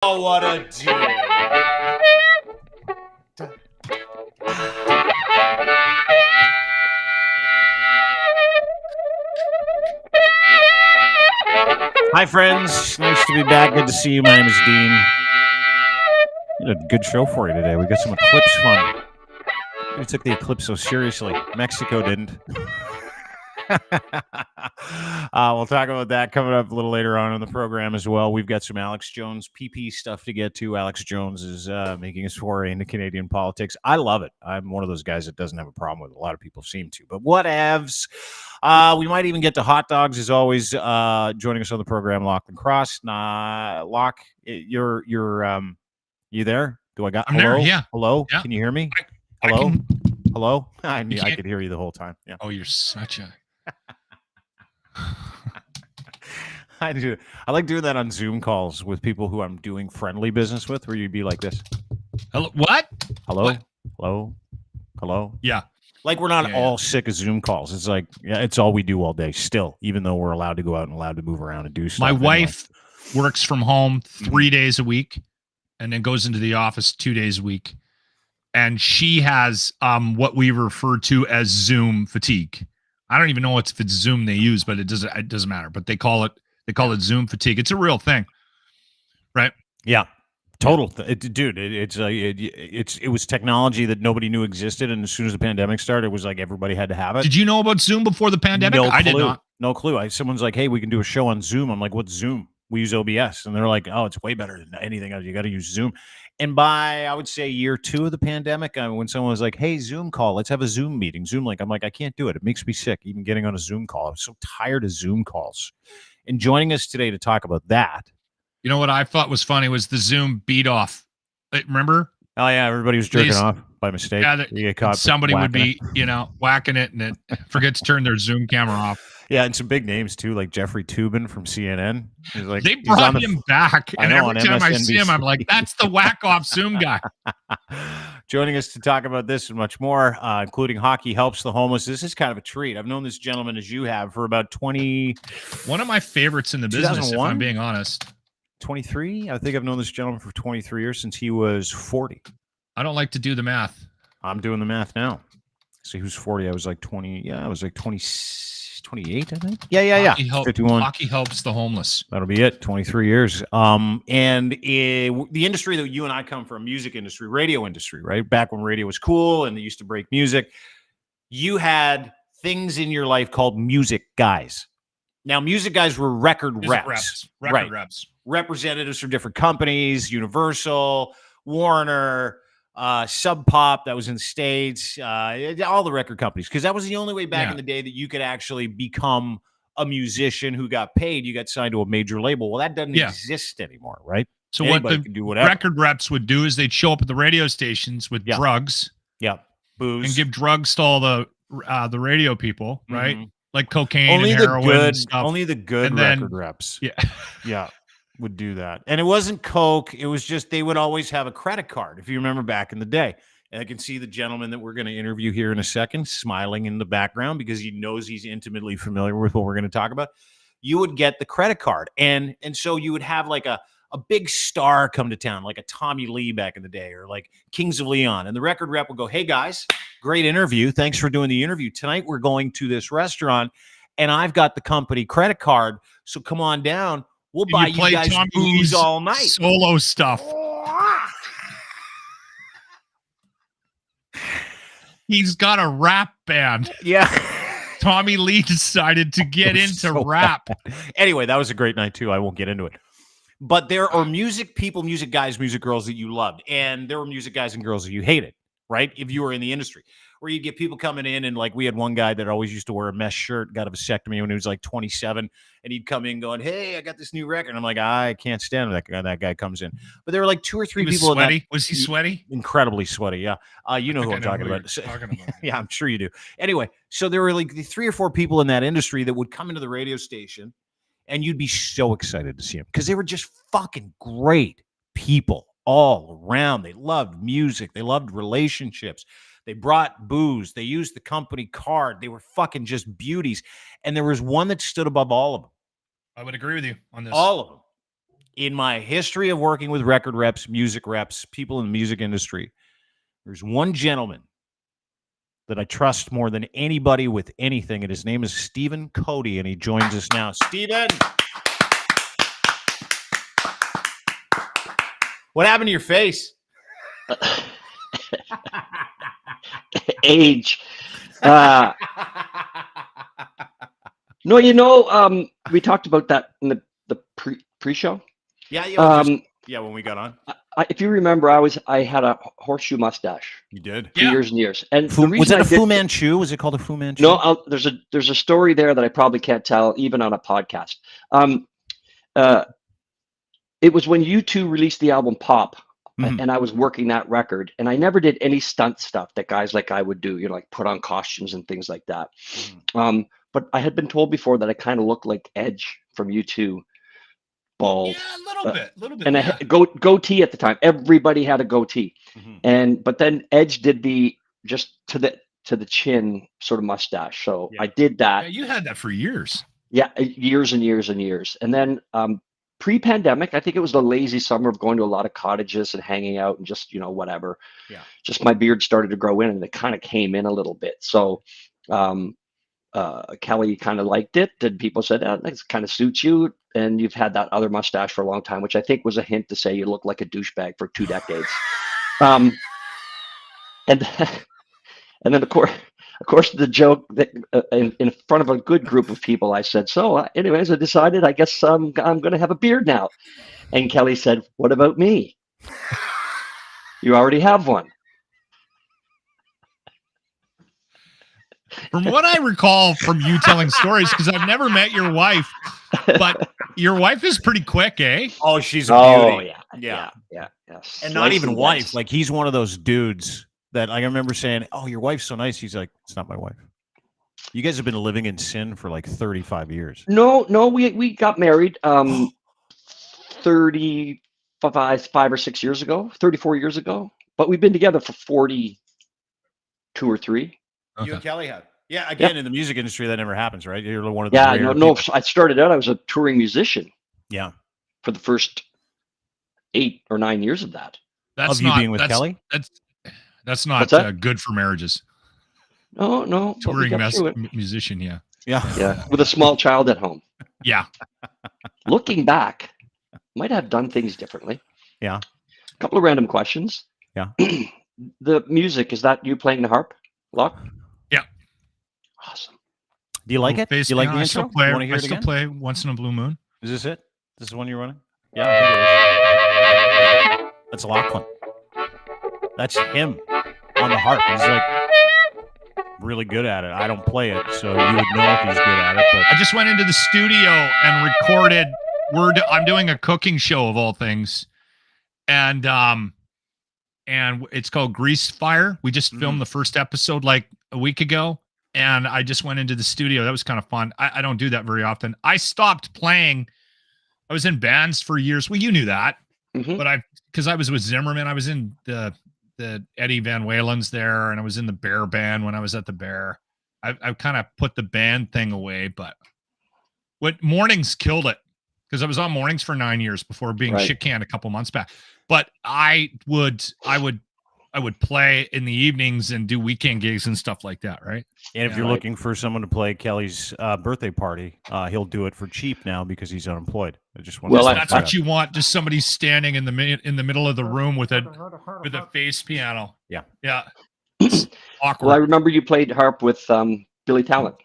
Oh, what a dude. Hi, friends. Nice to be back. Good to see you. My name is Dean. We had a good show for you today. We got some eclipse fun. We took the eclipse so seriously. Mexico didn't. We'll talk about that coming up a little later on in the program as well. We've got some Alex Jones PP stuff to get to. Alex Jones is making his foray into Canadian politics. I love it. I'm one of those guys that doesn't have a problem with it. A lot of people seem to, but whatevs. We might even get to hot dogs as always. Joining us on the program, Lachlan Cross. Lach, you there? I'm hello? there. Yeah. Hello? Yeah. Can you hear me? I Hello? can. Hello? I could hear you the whole time. Yeah. Oh, you're such a. I do. I like doing that on Zoom calls with people who I'm doing friendly business with, where you'd be like this. Hello. What? Hello? What? Hello? Hello? Yeah. Like we're not all sick of Zoom calls. It's like, yeah, it's all we do all day still, even though we're allowed to go out and allowed to move around and do stuff. My wife works from home 3 days a week and then goes into the office 2 days a week. And she has what we refer to as Zoom fatigue. I don't even know if it's Zoom they use, but it doesn't matter. But they call it Zoom fatigue. It's a real thing, right? Yeah, total, it was technology that nobody knew existed, and as soon as the pandemic started, it was like everybody had to have it. Did you know about Zoom before the pandemic? No clue. I did not. No clue. Someone's like, "Hey, we can do a show on Zoom." I'm like, "What's Zoom?" We use OBS, and they're like, "Oh, it's way better than anything else. You got to use Zoom." And by, I would say, year 2 of the pandemic, when someone was like, "Hey, Zoom call, let's have a Zoom meeting, Zoom link," I'm like, "I can't do it. It makes me sick, even getting on a Zoom call. I'm so tired of Zoom calls." And joining us today to talk about that. You know what I thought was funny was the Zoom beat off. Remember? Oh, yeah, everybody was jerking off by mistake. Yeah, somebody would be, whacking it and it forget to turn their Zoom camera off. Yeah, and some big names too, like Jeffrey Toobin from CNN. He's like, they brought him back, and every time I see him, I'm like, "That's the whack-off Zoom guy." Joining us to talk about this and much more, including Hockey Helps the Homeless. This is kind of a treat. I've known this gentleman, as you have, for about 20. One of my favorites in the business, if I'm being honest. 23? I think I've known this gentleman for 23 years, since he was 40. I don't like to do the math. I'm doing the math now. So he was 40. I was like 20. Yeah, I was like 28, I think. Yeah. 51. Hockey Helps the Homeless. That'll be it. 23 years. And the industry that you and I come from, music industry, radio industry, right? Back when radio was cool and they used to break music, you had things in your life called music guys. Now, music guys were record reps. Representatives from different companies, Universal, Warner, Sub Pop, that was in the States, all the record companies, because that was the only way back in the day that you could actually become a musician who got paid. You got signed to a major label. Well, that doesn't exist anymore, right? So anybody what can do whatever. Record reps would do is they'd show up at the radio stations with drugs, booze, and give drugs to all the radio people, right? Like cocaine only and heroin and stuff. Only the good record reps. Would do that. And it wasn't coke. It was just they would always have a credit card, if you remember back in the day. And I can see the gentleman that we're going to interview here in a second smiling in the background because he knows he's intimately familiar with what we're going to talk about. You would get the credit card. And so you would have like a big star come to town, like a Tommy Lee back in the day, or like Kings of Leon. And the record rep would go, "Hey guys, great interview. Thanks for doing the interview. Tonight we're going to this restaurant and I've got the company credit card. So come on down. We'll buy you guys Tommy booze Lee's all night." Solo stuff. He's got a rap band. Yeah. Tommy Lee decided to get into rap. Anyway, that was a great night too. I won't get into it. But there are music people, music guys, music girls that you loved. And there were music guys and girls that you hated, right? If you were in the industry. Where you get people coming in and like we had one guy that always used to wear a mesh shirt, got a vasectomy when he was like 27, and he'd come in going, "Hey, I got this new record." And I'm like, I can't stand that guy comes in. But there were like 2 or 3 people. Sweaty? Was he sweaty? Incredibly sweaty, yeah. You know who I'm talking about. Yeah, I'm sure you do. Anyway, so there were like 3 or 4 people in that industry that would come into the radio station, and you'd be so excited to see them because they were just fucking great people all around. They loved music. They loved relationships. They brought booze. They used the company card. They were fucking just beauties. And there was one that stood above all of them. I would agree with you on this. All of them. in my history of working with record reps, music reps, people in the music industry, there's one gentleman that I trust more than anybody with anything, and his name is Steve Coady, and he joins us now. Steven! What happened to your face? Age. No, we talked about that in the pre-show. Yeah, when we got on. If you remember, I had a horseshoe mustache. You did? For years and years. And was it a Fu Manchu? Was it called a Fu Manchu? No, there's a story there that I probably can't tell even on a podcast. It was when U2 released the album Pop, and I was working that record, and I never did any stunt stuff that guys like I would do, like put on costumes and things like that. But I had been told before that I kind of looked like Edge from U2, bald. Yeah, a little bit. And I had a goatee at the time. Everybody had a goatee, but then Edge did the just to the chin sort of mustache. So I did that. Yeah, you had that for years. Yeah, years and years and years. And then pre-pandemic, I think it was the lazy summer of going to a lot of cottages and hanging out and just, whatever. Yeah. Just my beard started to grow in and it kind of came in a little bit. So Kelly kind of liked it. And people said, this kind of suits you. And you've had that other mustache for a long time, which I think was a hint to say you look like a douchebag for 2 decades. And then of course, the joke that in front of a good group of people, I said, so anyways, I decided, I guess I'm going to have a beard now. And Kelly said, what about me? You already have one. From what I recall from you telling stories, because I've never met your wife, but your wife is pretty quick, eh? Oh, she's a beauty. Yeah. And not even wife. Like, he's one of those dudes that, like, I remember saying, oh, your wife's so nice. He's like, it's not my wife. You guys have been living in sin for like 35 years. No, we got married 35 or 6 years ago, 34 years ago. But we've been together for 42 or 3. Okay. You and Kelly have. Yeah, again, in the music industry, that never happens, right? You're one of the no. I started out, I was a touring musician. Yeah. For the first 8 or 9 years of that. That's you being with Kelly? That's not good for marriages. No. Touring musician, Yeah, with a small child at home. Yeah. Looking back, might have done things differently. Yeah. A couple of random questions. Yeah. The music, is that you playing the harp, Locke? Yeah. Awesome. Do you like it? Do you like the intro? I still play Once in a Blue Moon. Is this it? This is the one you're running? Yeah, I think it is. That's Lachlan. That's him on the harp. He's like really good at it. I don't play it, so you would know if he's good at it. But I just went into the studio and recorded. I'm doing a cooking show of all things, and it's called Grease Fire. We just filmed the first episode like a week ago, and I just went into the studio. That was kind of fun. I don't do that very often. I stopped playing. I was in bands for years. Well, you knew that, but because I was with Zimmerman, I was in the Eddie Van Walen's there, and I was in the Bear band when I was at the Bear. I kind of put the band thing away, but what Mornings killed it because I was on Mornings for 9 years before being shit canned a couple months back. But I would play in the evenings and do weekend gigs and stuff like that, right? And if you're looking for someone to play Kelly's birthday party, he'll do it for cheap now because he's unemployed. I just want that's what you want. Just somebody standing in the middle of the room with a face piano. Yeah. It's awkward. Well, I remember you played harp with Billy Talent.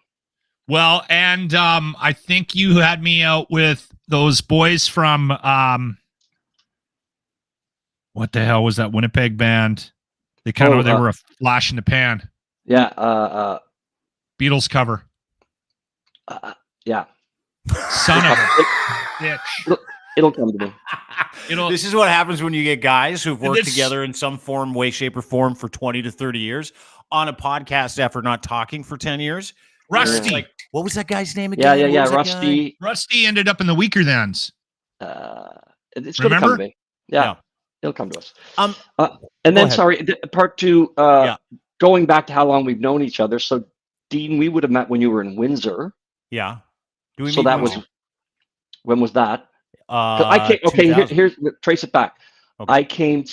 Well, and I think you had me out with those boys from what the hell was that Winnipeg band? They they were a flash in the pan. Yeah. Beatles cover. Yeah. Son of a bitch. It'll come to me. This is what happens when you get guys who've worked together in some form, way, shape, or form for 20 to 30 years on a podcast after not talking for 10 years. Rusty. Like, what was that guy's name again? Yeah. Rusty. Rusty ended up in the Weaker Thans. It's going to come to me. Yeah. It'll come to us. And then, sorry, part 2, going back to how long we've known each other. So, Dean, we would have met when you were in Windsor. Yeah. So that was, when was that? I came, okay, 2000. here's trace it back. Okay.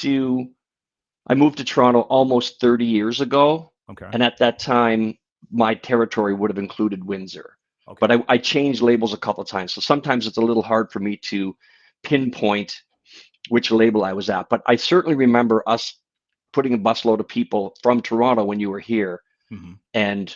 I moved to Toronto almost 30 years ago. Okay. And at that time, my territory would have included Windsor. Okay. But I changed labels a couple of times. So sometimes it's a little hard for me to pinpoint which label I was at. But I certainly remember us putting a busload of people from Toronto when you were here and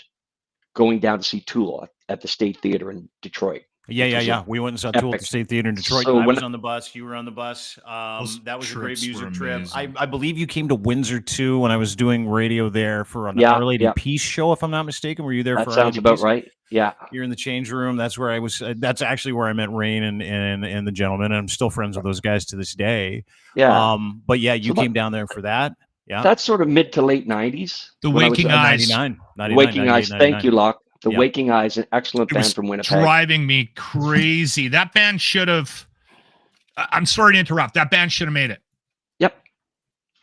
going down to see Tool at the State Theater in Detroit. Yeah. We went and saw Tool at the State Theater in Detroit. So I was on the bus. You were on the bus. That was a great music trip. I believe you came to Windsor too when I was doing radio there for an Our Lady Peace show, if I'm not mistaken. Were you there for Our Lady Peace? That sounds about right. Yeah. You're in the change room. That's where I was. That's actually where I met Rain and the gentleman. And I'm still friends with those guys to this day. Yeah. But yeah, you came down there for that. Yeah. That's sort of mid to late 90s. The Waking Eyes. 99. Waking Eyes. Thank you, Locke. The Waking Eyes, an excellent band from Winnipeg. Driving me crazy. That band should have. I'm sorry to interrupt. That band should have made it. Yep.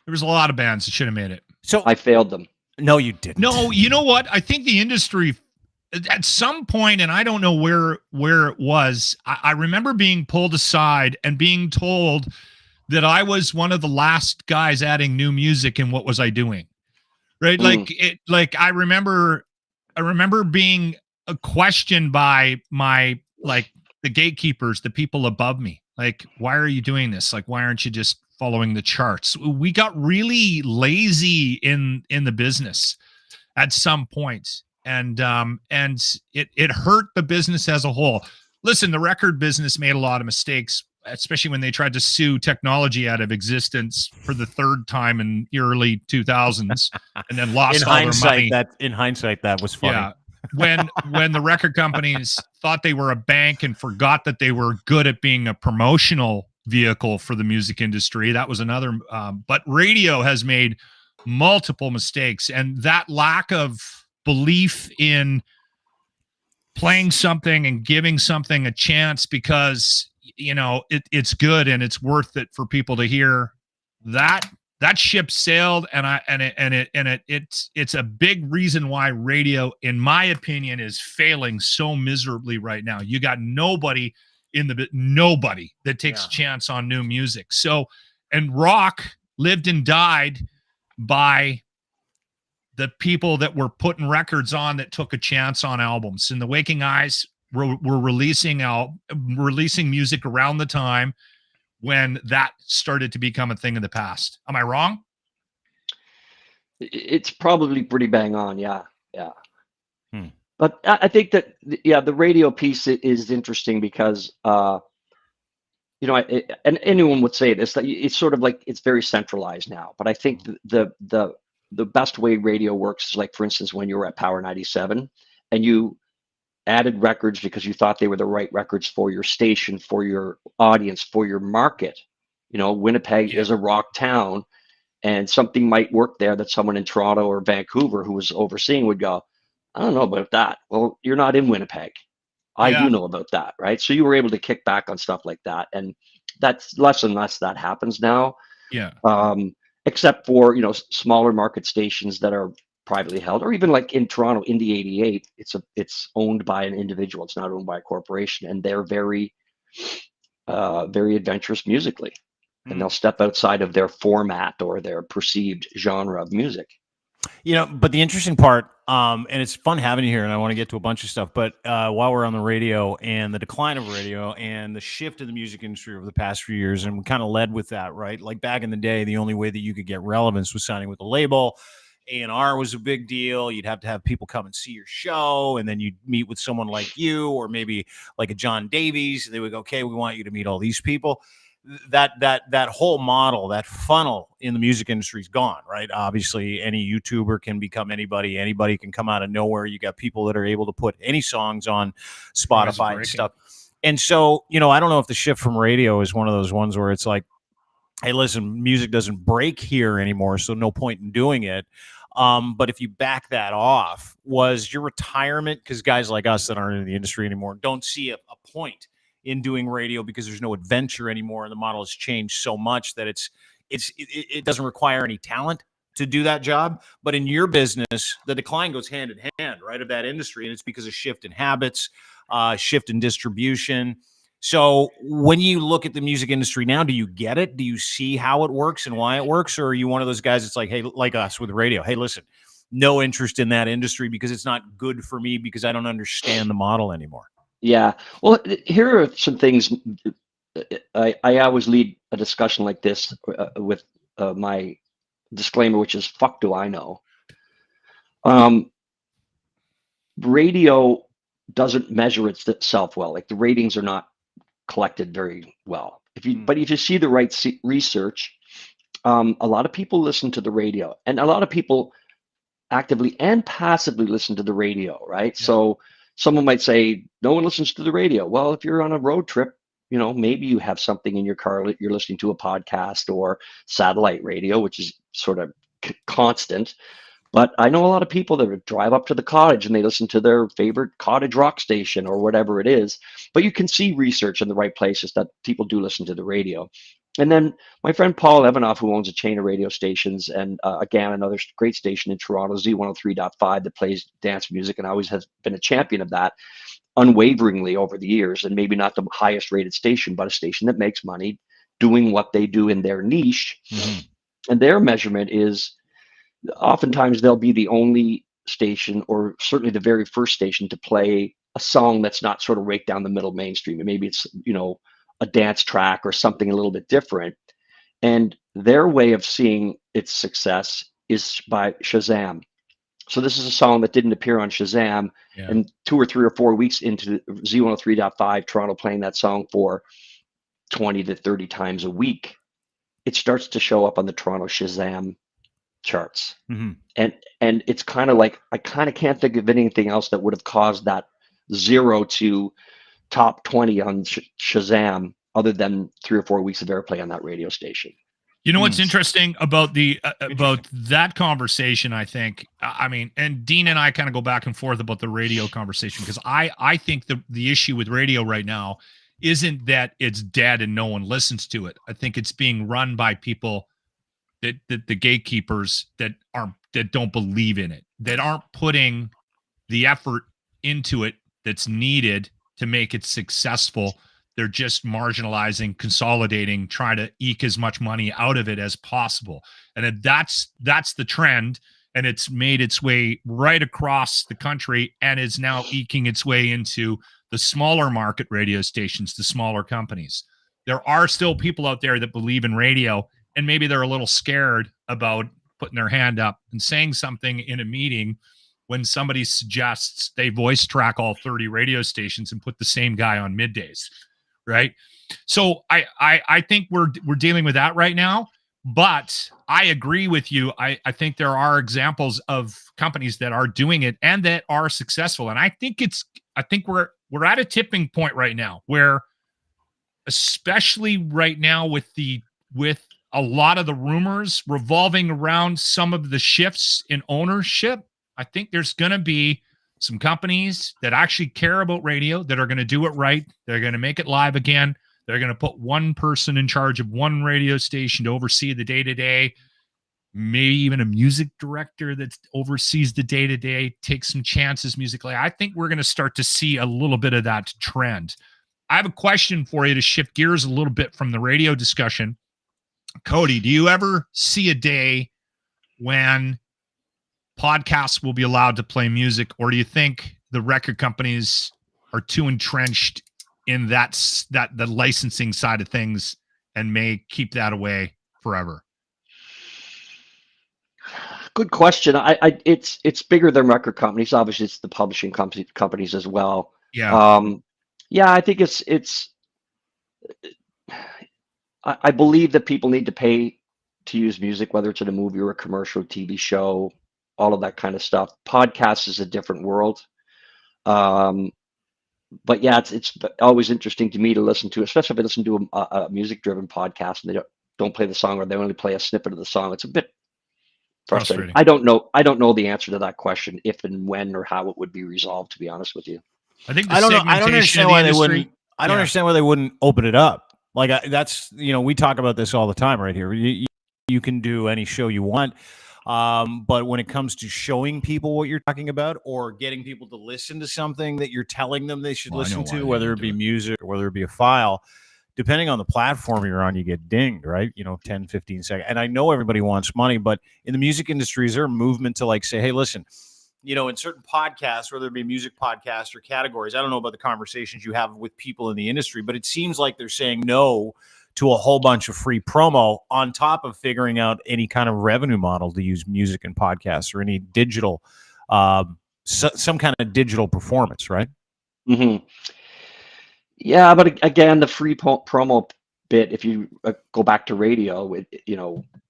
There was a lot of bands that should have made it. So I failed them. No, you didn't. No, you know what? I think the industry at some point, and I don't know where it was. I remember being pulled aside and being told that I was one of the last guys adding new music, and what was I doing? Right? Like I remember being questioned by the gatekeepers, the people above me. Like, why are you doing this? Like, why aren't you just following the charts? We got really lazy in the business at some point, and it hurt the business as a whole. Listen, the record business made a lot of mistakes, especially when they tried to sue technology out of existence for the third time in the early 2000s, and then lost all their money. In hindsight, that was funny. Yeah. When the record companies thought they were a bank and forgot that they were good at being a promotional vehicle for the music industry, that was another. But radio has made multiple mistakes, and that lack of belief in playing something and giving something a chance because it's good and it's worth it for people to hear, that ship sailed, it's a big reason why radio, in my opinion, is failing so miserably right now. You got nobody that takes a chance on new music. So, and rock lived and died by the people that were putting records on that took a chance on albums. And the Waking Eyes were releasing music around the time when that started to become a thing of the past. Am I wrong? It's probably pretty bang on. Yeah. But I think that, the radio piece is interesting because, and anyone would say this, that it's sort of like, it's very centralized now. But I think the best way radio works is, like, for instance, when you were at Power 97 and you added records because you thought they were the right records for your station, for your audience, for your market. Winnipeg is a rock town, and something might work there that someone in Toronto or Vancouver who was overseeing would go, I don't know about that. Well, you're not in Winnipeg. I do know about that, right? So you were able to kick back on stuff like that, and that's less and less that happens now. Yeah. Except for smaller market stations that are privately held, or even like in Toronto, Indie 88, it's owned by an individual. It's not owned by a corporation, and they're very, very adventurous musically, and they'll step outside of their format or their perceived genre of music. But the interesting part, and it's fun having you here, and I want to get to a bunch of stuff, but while we're on the radio and the decline of radio and the shift in the music industry over the past few years, and we kind of led with that, right? Like back in the day, the only way that you could get relevance was signing with a label. A&R was a big deal. You'd have to have people come and see your show, and then you'd meet with someone like you, or maybe like a John Davies. They would go, okay, we want you to meet all these people. That whole model, that funnel in the music industry is gone, right? Obviously, any YouTuber can become anybody. Anybody can come out of nowhere. You got people that are able to put any songs on Spotify and stuff. And so, I don't know if the shift from radio is one of those ones where it's like, hey, listen, music doesn't break here anymore, so no point in doing it. But if you back that off, was your retirement, because guys like us that aren't in the industry anymore don't see a point in doing radio because there's no adventure anymore, and the model has changed so much that it doesn't require any talent to do that job. But in your business, the decline goes hand in hand, right, of that industry, and it's because of shift in habits, shift in distribution. So when you look at the music industry now, do you get it? Do you see how it works and why it works? Or are you one of those guys that's like, hey, like us with radio, hey, listen, no interest in that industry because it's not good for me because I don't understand the model anymore? Yeah. Well, here are some things. I always lead a discussion like this with my disclaimer, which is fuck do I know. Radio doesn't measure itself well. Like the ratings are not collected very well. But if you see the right research, a lot of people listen to the radio, and a lot of people actively and passively listen to the radio, right? Yeah. So someone might say, no one listens to the radio. Well, if you're on a road trip, maybe you have something in your car, you're listening to a podcast or satellite radio, which is sort of constant. But I know a lot of people that drive up to the cottage and they listen to their favorite cottage rock station or whatever it is. But you can see research in the right places that people do listen to the radio. And then my friend Paul Evanoff, who owns a chain of radio stations, and again, another great station in Toronto, Z103.5, that plays dance music and always has been a champion of that unwaveringly over the years. And maybe not the highest rated station, but a station that makes money doing what they do in their niche. Mm-hmm. And their measurement is, oftentimes they'll be the only station, or certainly the very first station, to play a song that's not sort of right down the middle mainstream. And maybe it's, a dance track or something a little bit different. And their way of seeing its success is by Shazam. So this is a song that didn't appear on Shazam. Yeah. And 2 or 3 or 4 weeks into Z103.5, Toronto playing that song for 20 to 30 times a week, it starts to show up on the Toronto Shazam charts. Mm-hmm. And it's kind of like, I kind of can't think of anything else that would have caused that 0 to top 20 on Shazam other than 3 or 4 weeks of airplay on that radio station. You know what's interesting about about that conversation, I think, and Dean and I kind of go back and forth about the radio conversation, because I think the issue with radio right now isn't that it's dead and no one listens to it. I think it's being run by people that the gatekeepers that don't believe in it, that aren't putting the effort into it that's needed to make it successful. They're just marginalizing, consolidating, trying to eke as much money out of it as possible. And if that's the trend, and it's made its way right across the country and is now eking its way into the smaller market radio stations, the smaller companies. There are still people out there that believe in radio, and maybe they're a little scared about putting their hand up and saying something in a meeting when somebody suggests they voice track all 30 radio stations and put the same guy on middays, right? So I think we're dealing with that right now, but I agree with you. I think there are examples of companies that are doing it and that are successful. And I think we're at a tipping point right now where, especially right now with a lot of the rumors revolving around some of the shifts in ownership, I think there's going to be some companies that actually care about radio that are going to do it right. They're going to make it live again. They're going to put one person in charge of one radio station to oversee the day-to-day, maybe even a music director that oversees the day-to-day, take some chances musically. I think we're going to start to see a little bit of that trend. I have a question for you to shift gears a little bit from the radio discussion. Coady, do you ever see a day when podcasts will be allowed to play music, or do you think the record companies are too entrenched in the licensing side of things and may keep that away forever? Good question. It's bigger than record companies. Obviously, it's the publishing companies as well. Yeah. I think I believe that people need to pay to use music, whether it's in a movie or a commercial, TV show, all of that kind of stuff. Podcasts is a different world. But yeah, it's always interesting to me to listen to, especially if I listen to a music-driven podcast and they don't play the song, or they only play a snippet of the song. It's a bit frustrating. I don't know the answer to that question, if and when or how it would be resolved, to be honest with you. I think I don't understand why they wouldn't. I don't understand why they wouldn't open it up. Like that's we talk about this all the time right here. You can do any show you want. But when it comes to showing people what you're talking about or getting people to listen to something that you're telling them they should listen to, whether it be music or whether it be a file, depending on the platform you're on, you get dinged, right? 10, 15 seconds. And I know everybody wants money, but in the music industry, is there a movement to like say, hey, listen, in certain podcasts, whether it be music podcasts or categories, I don't know about the conversations you have with people in the industry, but it seems like they're saying no to a whole bunch of free promo on top of figuring out any kind of revenue model to use music and podcasts or any digital, some kind of digital performance, right? Mm-hmm. Yeah, but again, the free promo bit, if you go back to radio,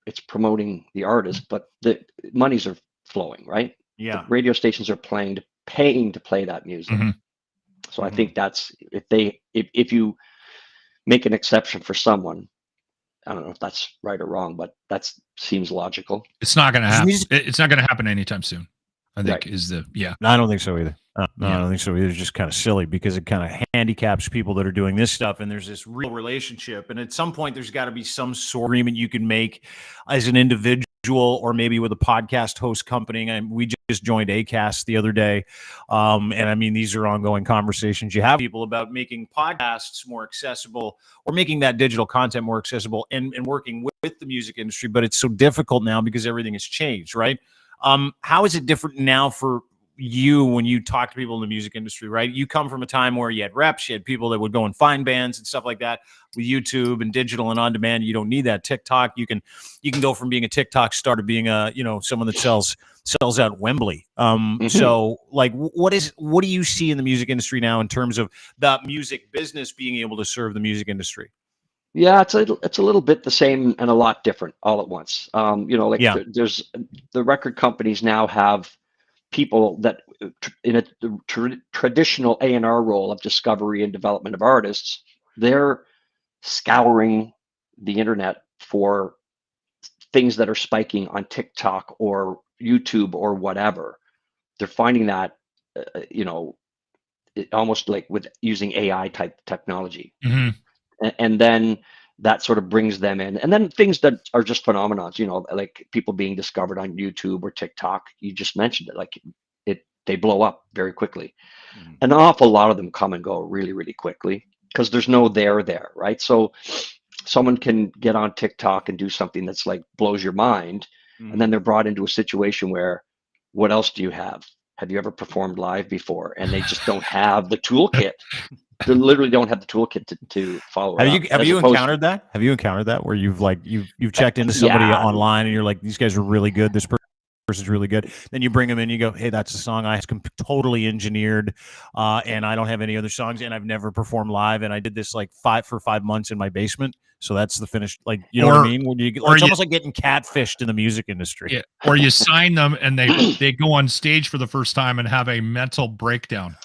it's promoting the artist, but the monies are flowing, right? Yeah. The radio stations are paying to play that music. Mm-hmm. So I think that's if you make an exception for someone, I don't know if that's right or wrong, but that seems logical. It's not going to happen. It's not going to happen anytime soon, I think. Right. I don't think so either. I don't think so either. It's just kind of silly because it kind of handicaps people that are doing this stuff. And there's this real relationship. And at some point, there's got to be some sort of agreement you can make as an individual or maybe with a podcast host company. And we just joined Acast the other day. And I mean, these are ongoing conversations you have people about making podcasts more accessible or making that digital content more accessible and working with the music industry. But it's so difficult now because everything has changed, right? How is it different now for you when you talk to people in the music industry, right? You come from a time where you had reps, you had people that would go and find bands and stuff like that. With YouTube and digital and on demand, you don't need that. TikTok, you can go from being a TikTok star to being a someone that sells out Wembley. So like, what do you see in the music industry now in terms of the music business being able to serve the music industry? Yeah, it's a little bit the same and a lot different all at once. There's the record companies now have people that in a traditional A&R role of discovery and development of artists, they're scouring the internet for things that are spiking on TikTok or YouTube or whatever. They're finding that, almost like with using AI type technology. Mm-hmm. And then that sort of brings them in. And then things that are just phenomenons, like people being discovered on YouTube or TikTok. You just mentioned it, they blow up very quickly. Mm-hmm. An awful lot of them come and go really, really quickly because there's no there, right? So someone can get on TikTok and do something that's like blows your mind. Mm-hmm. And then they're brought into a situation where, what else do you have? Have you ever performed live before? And they just don't have the toolkit. They literally don't have the toolkit to follow. Have you encountered that? Have you encountered that where you've checked into somebody online and you're like, these guys are really good. This person's really good. Then you bring them in, you go, hey, that's a song I totally engineered, and I don't have any other songs, and I've never performed live, and I did this like 5 months in my basement. So that's the finished, like, what I mean? When it's almost like getting catfished in the music industry. Yeah. Or you sign them and they go on stage for the first time and have a mental breakdown.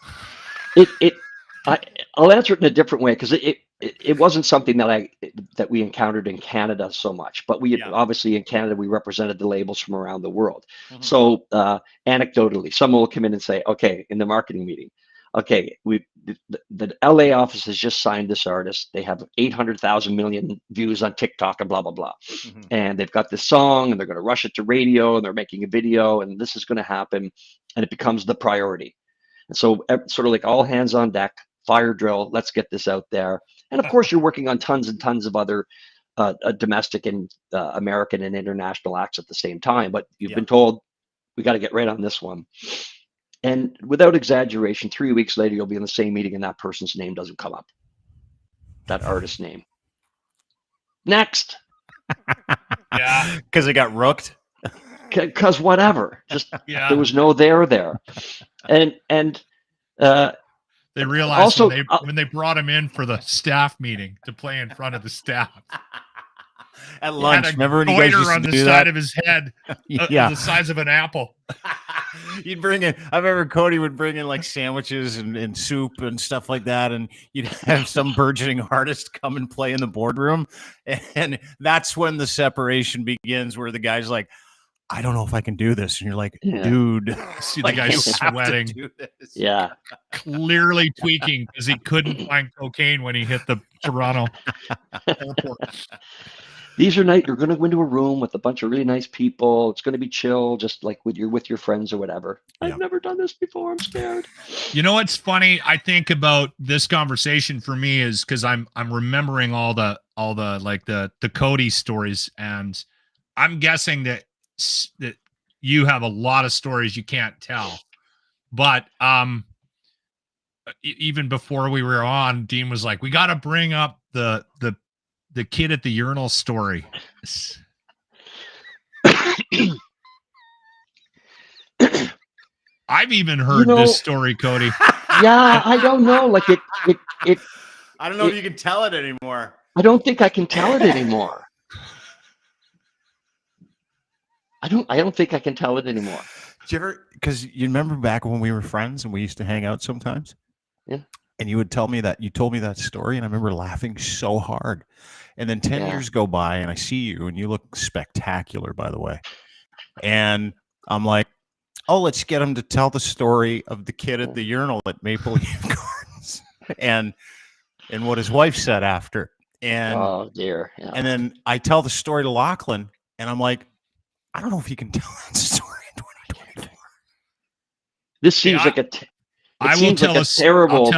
I'll answer it in a different way because it wasn't something that we encountered in Canada so much, but obviously in Canada we represented the labels from around the world. Mm-hmm. So anecdotally, someone will come in and say, okay, in the marketing meeting, okay, the LA office has just signed this artist. They have 800,000 million views on TikTok and blah, blah, blah. Mm-hmm. And they've got this song and they're going to rush it to radio and they're making a video and this is going to happen. And it becomes the priority. And so sort of like all hands on deck, fire drill, let's get this out there. And of course, you're working on tons and tons of other domestic and American and international acts at the same time. But you've been told, we got to get right on this one. And without exaggeration, 3 weeks later, you'll be in the same meeting and that person's name doesn't come up. That artist's name. Next. Yeah. Because it got rooked. Because whatever. Just there was no there. And they realized also, when they brought him in for the staff meeting to play in front of the staff. At lunch, remember when you guys used to on the do side that? of his head, the size of an apple. You'd bring in. I remember Coady would bring in like sandwiches and soup and stuff like that, and you'd have some burgeoning artist come and play in the boardroom, and that's when the separation begins, where the guy's like, I don't know if I can do this. And you're like, dude, see the guy sweating. Yeah. Clearly tweaking because he couldn't find cocaine when he hit the Toronto airport. These are night. You're going to go into a room with a bunch of really nice people. It's going to be chill, just like with your friends or whatever. Yeah. I've never done this before. I'm scared. You know what's funny? I think about this conversation for me is because I'm remembering all the like the Coady stories, and I'm guessing that you have a lot of stories you can't tell. But even before we were on, Dean was like, "We got to bring up the kid at the urinal story." I've even heard this story, Coady. Yeah, I don't know. Like it. I don't know if you can tell it anymore. I don't think I can tell it anymore. I don't think I can tell it anymore. Did you ever? Because you remember back when we were friends and we used to hang out sometimes. Yeah. And you told me that story, and I remember laughing so hard. And then 10 years go by, and I see you, and you look spectacular, by the way. And I'm like, oh, let's get him to tell the story of the kid at the urinal at Maple Leaf Gardens, and what his wife said after. And oh dear. Yeah. And then I tell the story to Lachlan, and I'm like, I don't know if you can tell that story in 2024. This seems like a. I will tell like a terrible.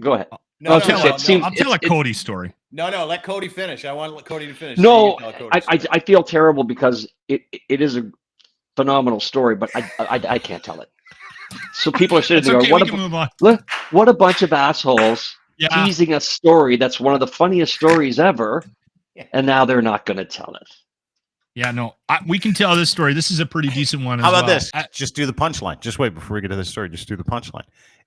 Go ahead. I'll tell a Coady story. No, let Coady finish. I want Coady to finish. No, I feel terrible because it is a phenomenal story, but I can't tell it. So people are sitting there going, what a bunch of assholes teasing a story that's one of the funniest stories ever, and now they're not going to tell it. Yeah, no, we can tell this story. This is a pretty decent one. How about this? Just do the punchline. Just wait before we get to this story. Just do the punchline.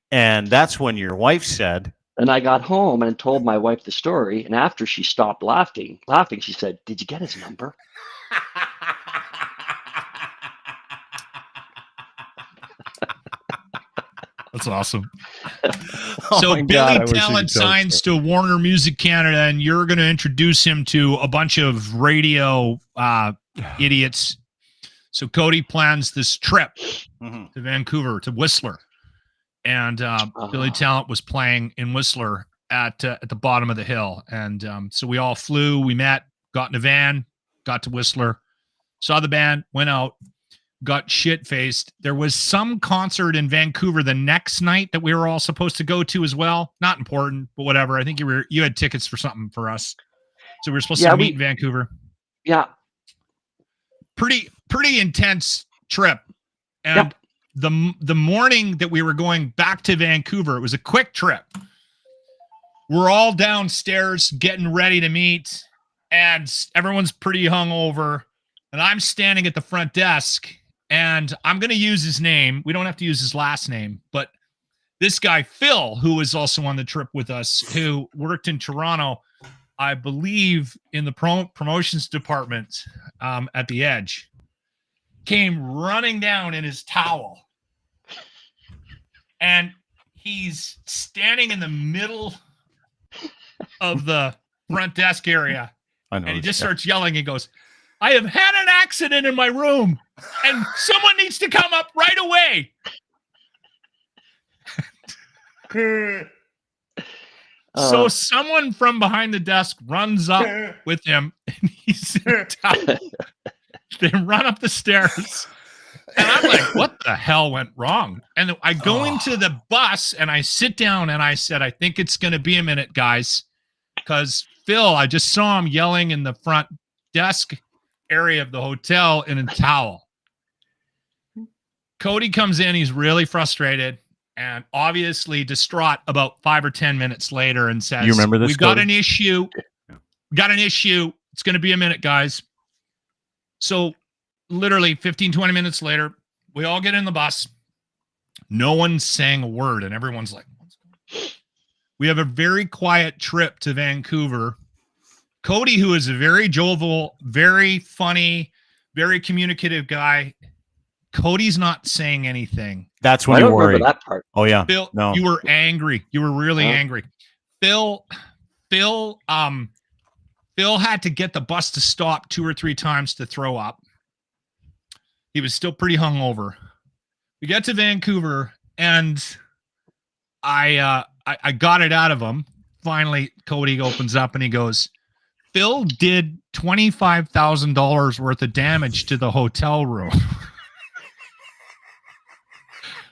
And that's when your wife said. And I got home and told my wife the story. And after she stopped laughing, she said, "Did you get his number?" That's awesome. So Billy Talent signs to Warner Music Canada, and you're going to introduce him to a bunch of radio idiots. So Coady plans this trip to Vancouver, to Whistler. And Billy Talent was playing in Whistler at the bottom of the hill. And so we all flew, we met, got in a van, got to Whistler, saw the band, went out, got shit-faced. There was some concert in Vancouver the next night that we were all supposed to go to as well. Not important, but whatever. I think you had tickets for something for us. So we were supposed to meet in Vancouver. Yeah. Pretty intense trip. And the morning that we were going back to Vancouver, it was a quick trip. We're all downstairs getting ready to meet, and everyone's pretty hungover. And I'm standing at the front desk, and I'm going to use his name. We don't have to use his last name, but this guy, Phil, who was also on the trip with us, who worked in Toronto, I believe in the promotions department at the Edge, came running down in his towel. And he's standing in the middle of the front desk area. And he just starts yelling. He goes, "I have had an accident in my room, and someone needs to come up right away." So someone from behind the desk runs up with him, and he's in a towel. They run up the stairs. And I'm like, what the hell went wrong? And I go into the bus and I sit down and I said, I think it's going to be a minute, guys. Because Phil, I just saw him yelling in the front desk area of the hotel in a towel. Coady comes in. He's really frustrated and obviously distraught about 5 or 10 minutes later and says, "You remember this? We've got an issue. We got an issue. It's going to be a minute, guys." So literally 15, 20 minutes later, we all get in the bus. No one's saying a word, and everyone's like, what's going on? We have a very quiet trip to Vancouver. Coady, who is a very jovial, very funny, very communicative guy, Cody's not saying anything. That's when you worry. That part. Oh yeah. Phil, you were angry. You were really angry. Phil had to get the bus to stop 2 or 3 times to throw up. He was still pretty hungover. We get to Vancouver, and I got it out of him. Finally, Coady opens up and he goes, Phil did $25,000 worth of damage to the hotel room.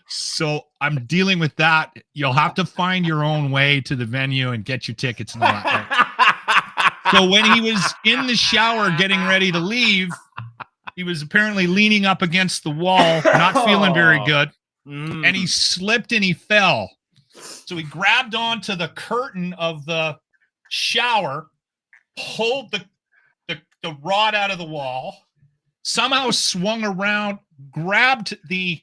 So I'm dealing with that. You'll have to find your own way to the venue and get your tickets and all that. So when he was in the shower getting ready to leave, he was apparently leaning up against the wall, not feeling very good. And he slipped and he fell. So he grabbed onto the curtain of the shower, pulled the rod out of the wall, somehow swung around, grabbed the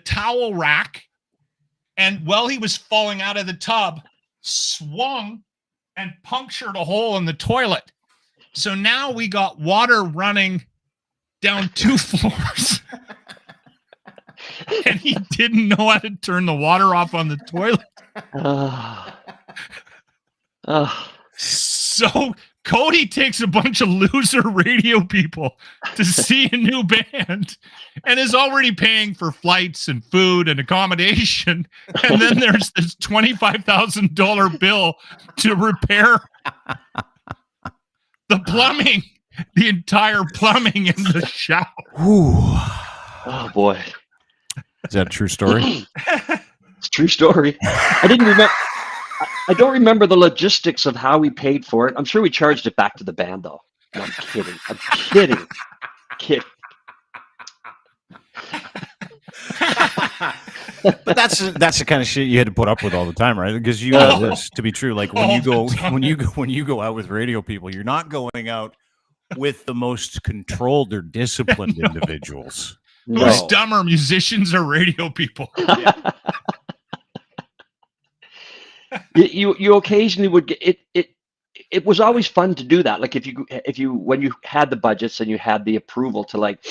towel rack, and while he was falling out of the tub, swung and punctured a hole in the toilet. So now we got water running down 2 floors. And he didn't know how to turn the water off on the toilet. So Coady takes a bunch of loser radio people to see a new band and is already paying for flights and food and accommodation. And then there's this $25,000 bill to repair the plumbing, the entire plumbing in the shower. Oh, boy. Is that a true story? It's a true story. I don't remember the logistics of how we paid for it. I'm sure we charged it back to the band, though. No, I'm kidding. But that's the kind of shit you had to put up with all the time, right? Because you know this to be true. Like when you go out with radio people, you're not going out with the most controlled or disciplined individuals. No. Who's dumber, musicians or radio people? Yeah. You occasionally would get it. It was always fun to do that. Like when you had the budgets and you had the approval to, like,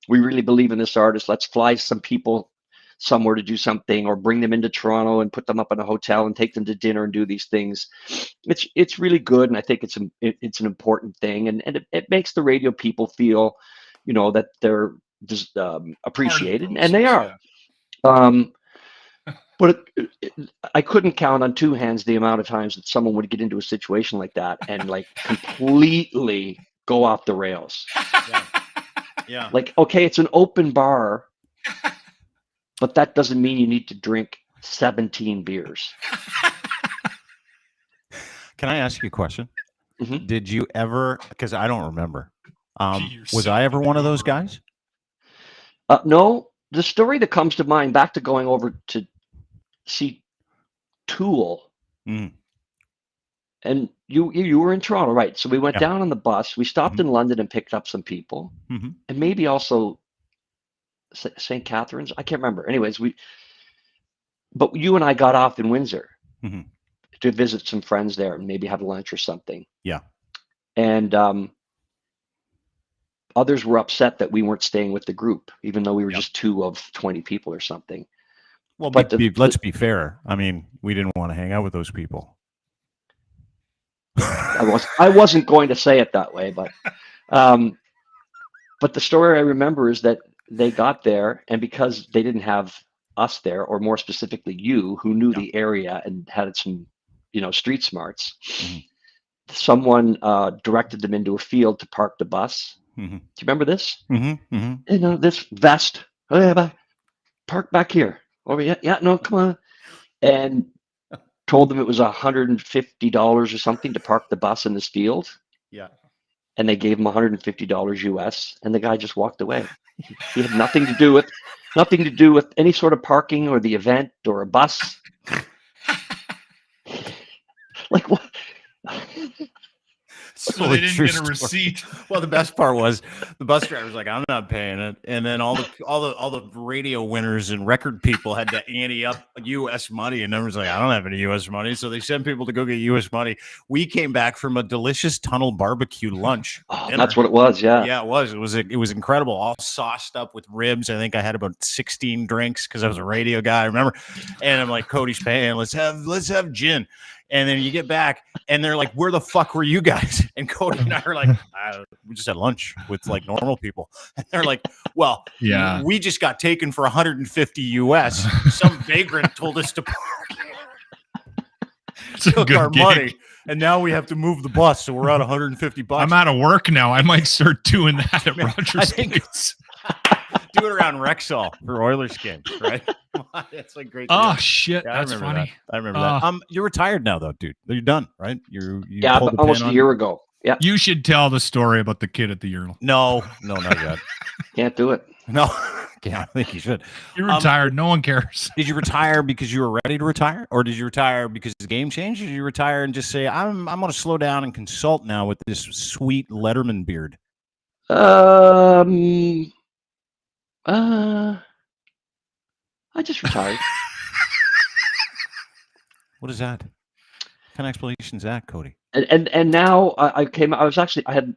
we really believe in this artist, let's fly some people somewhere to do something, or bring them into Toronto and put them up in a hotel and take them to dinner and do these things. It's really good, and I think it's an important thing, and it makes the radio people feel, that they're just appreciated, and they are. Yeah. But I couldn't count on 2 hands the amount of times that someone would get into a situation like that and, like, completely go off the rails. Yeah. Like, okay, it's an open bar, but that doesn't mean you need to drink 17 beers. Can I ask you a question? Mm-hmm. Did you ever, because I don't remember, was I ever one of those guys? No. The story that comes to mind, back to going over to see Tool, and you were in Toronto, right? So we went down on the bus. We stopped in London and picked up some people, and maybe also St. Catharines. I can't remember. Anyways, but you and I got off in Windsor to visit some friends there and maybe have lunch or something. Yeah. And others were upset that we weren't staying with the group, even though we were just 2 of 20 people or something. Well, but let's be fair. I mean, we didn't want to hang out with those people. I wasn't going to say it that way, but the story I remember is that they got there, and because they didn't have us there, or more specifically you, who knew the area and had some, street smarts, someone directed them into a field to park the bus. Do you remember this? This vest, park back here. Oh yeah, no, come on. And told them it was $150 or something to park the bus in this field. Yeah. And they gave him $150 US, and the guy just walked away. He had nothing to do with any sort of parking or the event or a bus. Like, what? So they didn't get a receipt. Well, the best part was the bus driver was like, "I'm not paying it," and then all the radio winners and record people had to ante up U.S. money, and everyone's like, "I don't have any U.S. money," so they sent people to go get U.S. money. We came back from a delicious tunnel barbecue lunch. That's what it was. Yeah, yeah, it was. It was incredible. All sauced up with ribs. I think I had about 16 drinks because I was a radio guy. I remember, and I'm like, "Cody's paying. Let's have gin." And then you get back, and they're like, "Where the fuck were you guys?" And Coady and I are like, "We just had lunch with, like, normal people." And they're like, "Well, yeah, we just got taken for 150 US. Some vagrant told us to park. Took our money. And now we have to move the bus, so we're at $150. I'm out of work now. I might start doing that at I Rogers think- Place. Do it around Rexall for Oilers games, right? That's like great. Oh shit, Yeah, that's I remember funny. That. I remember that. You're retired now, though, dude. You're done, right? You Yeah, pulled the almost pin a on- year ago. Yeah, You should tell the story about the kid at the urinal. No, not yet. can't do it. No, yeah, I think you should. You're retired. No one cares. Did you retire because you were ready to retire, or did you retire because the game changed? Or did you retire and just say, "I'm going to slow down and consult now with this sweet Letterman beard"? I just retired. What is that? What kind of explanation is that, Cody? And now I had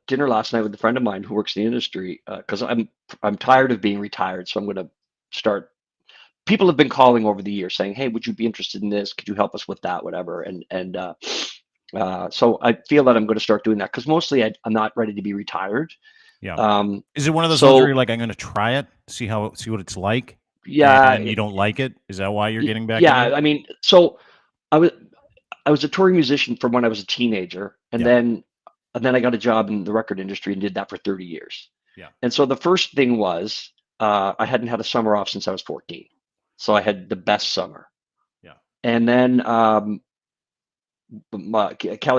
dinner last night with a friend of mine who works in the industry because I'm tired of being retired, so I'm going to start. People have been calling over the years saying, "Hey, would you be interested in this? Could you help us with that? Whatever." And so I feel that I'm going to start doing that because mostly I'm not ready to be retired. Yeah. Is it one of those so- ones where you're like, I'm going to try it, see what it's like? Yeah. And you don't like it? Is that why you're getting back? Yeah. into it? I mean, so I was a touring musician from when I was a teenager, and Yeah. then I got a job in the record industry and did that for 30 years. Yeah. And so the first thing was I hadn't had a summer off since I was 14, so I had the best summer. Yeah. And then Kelly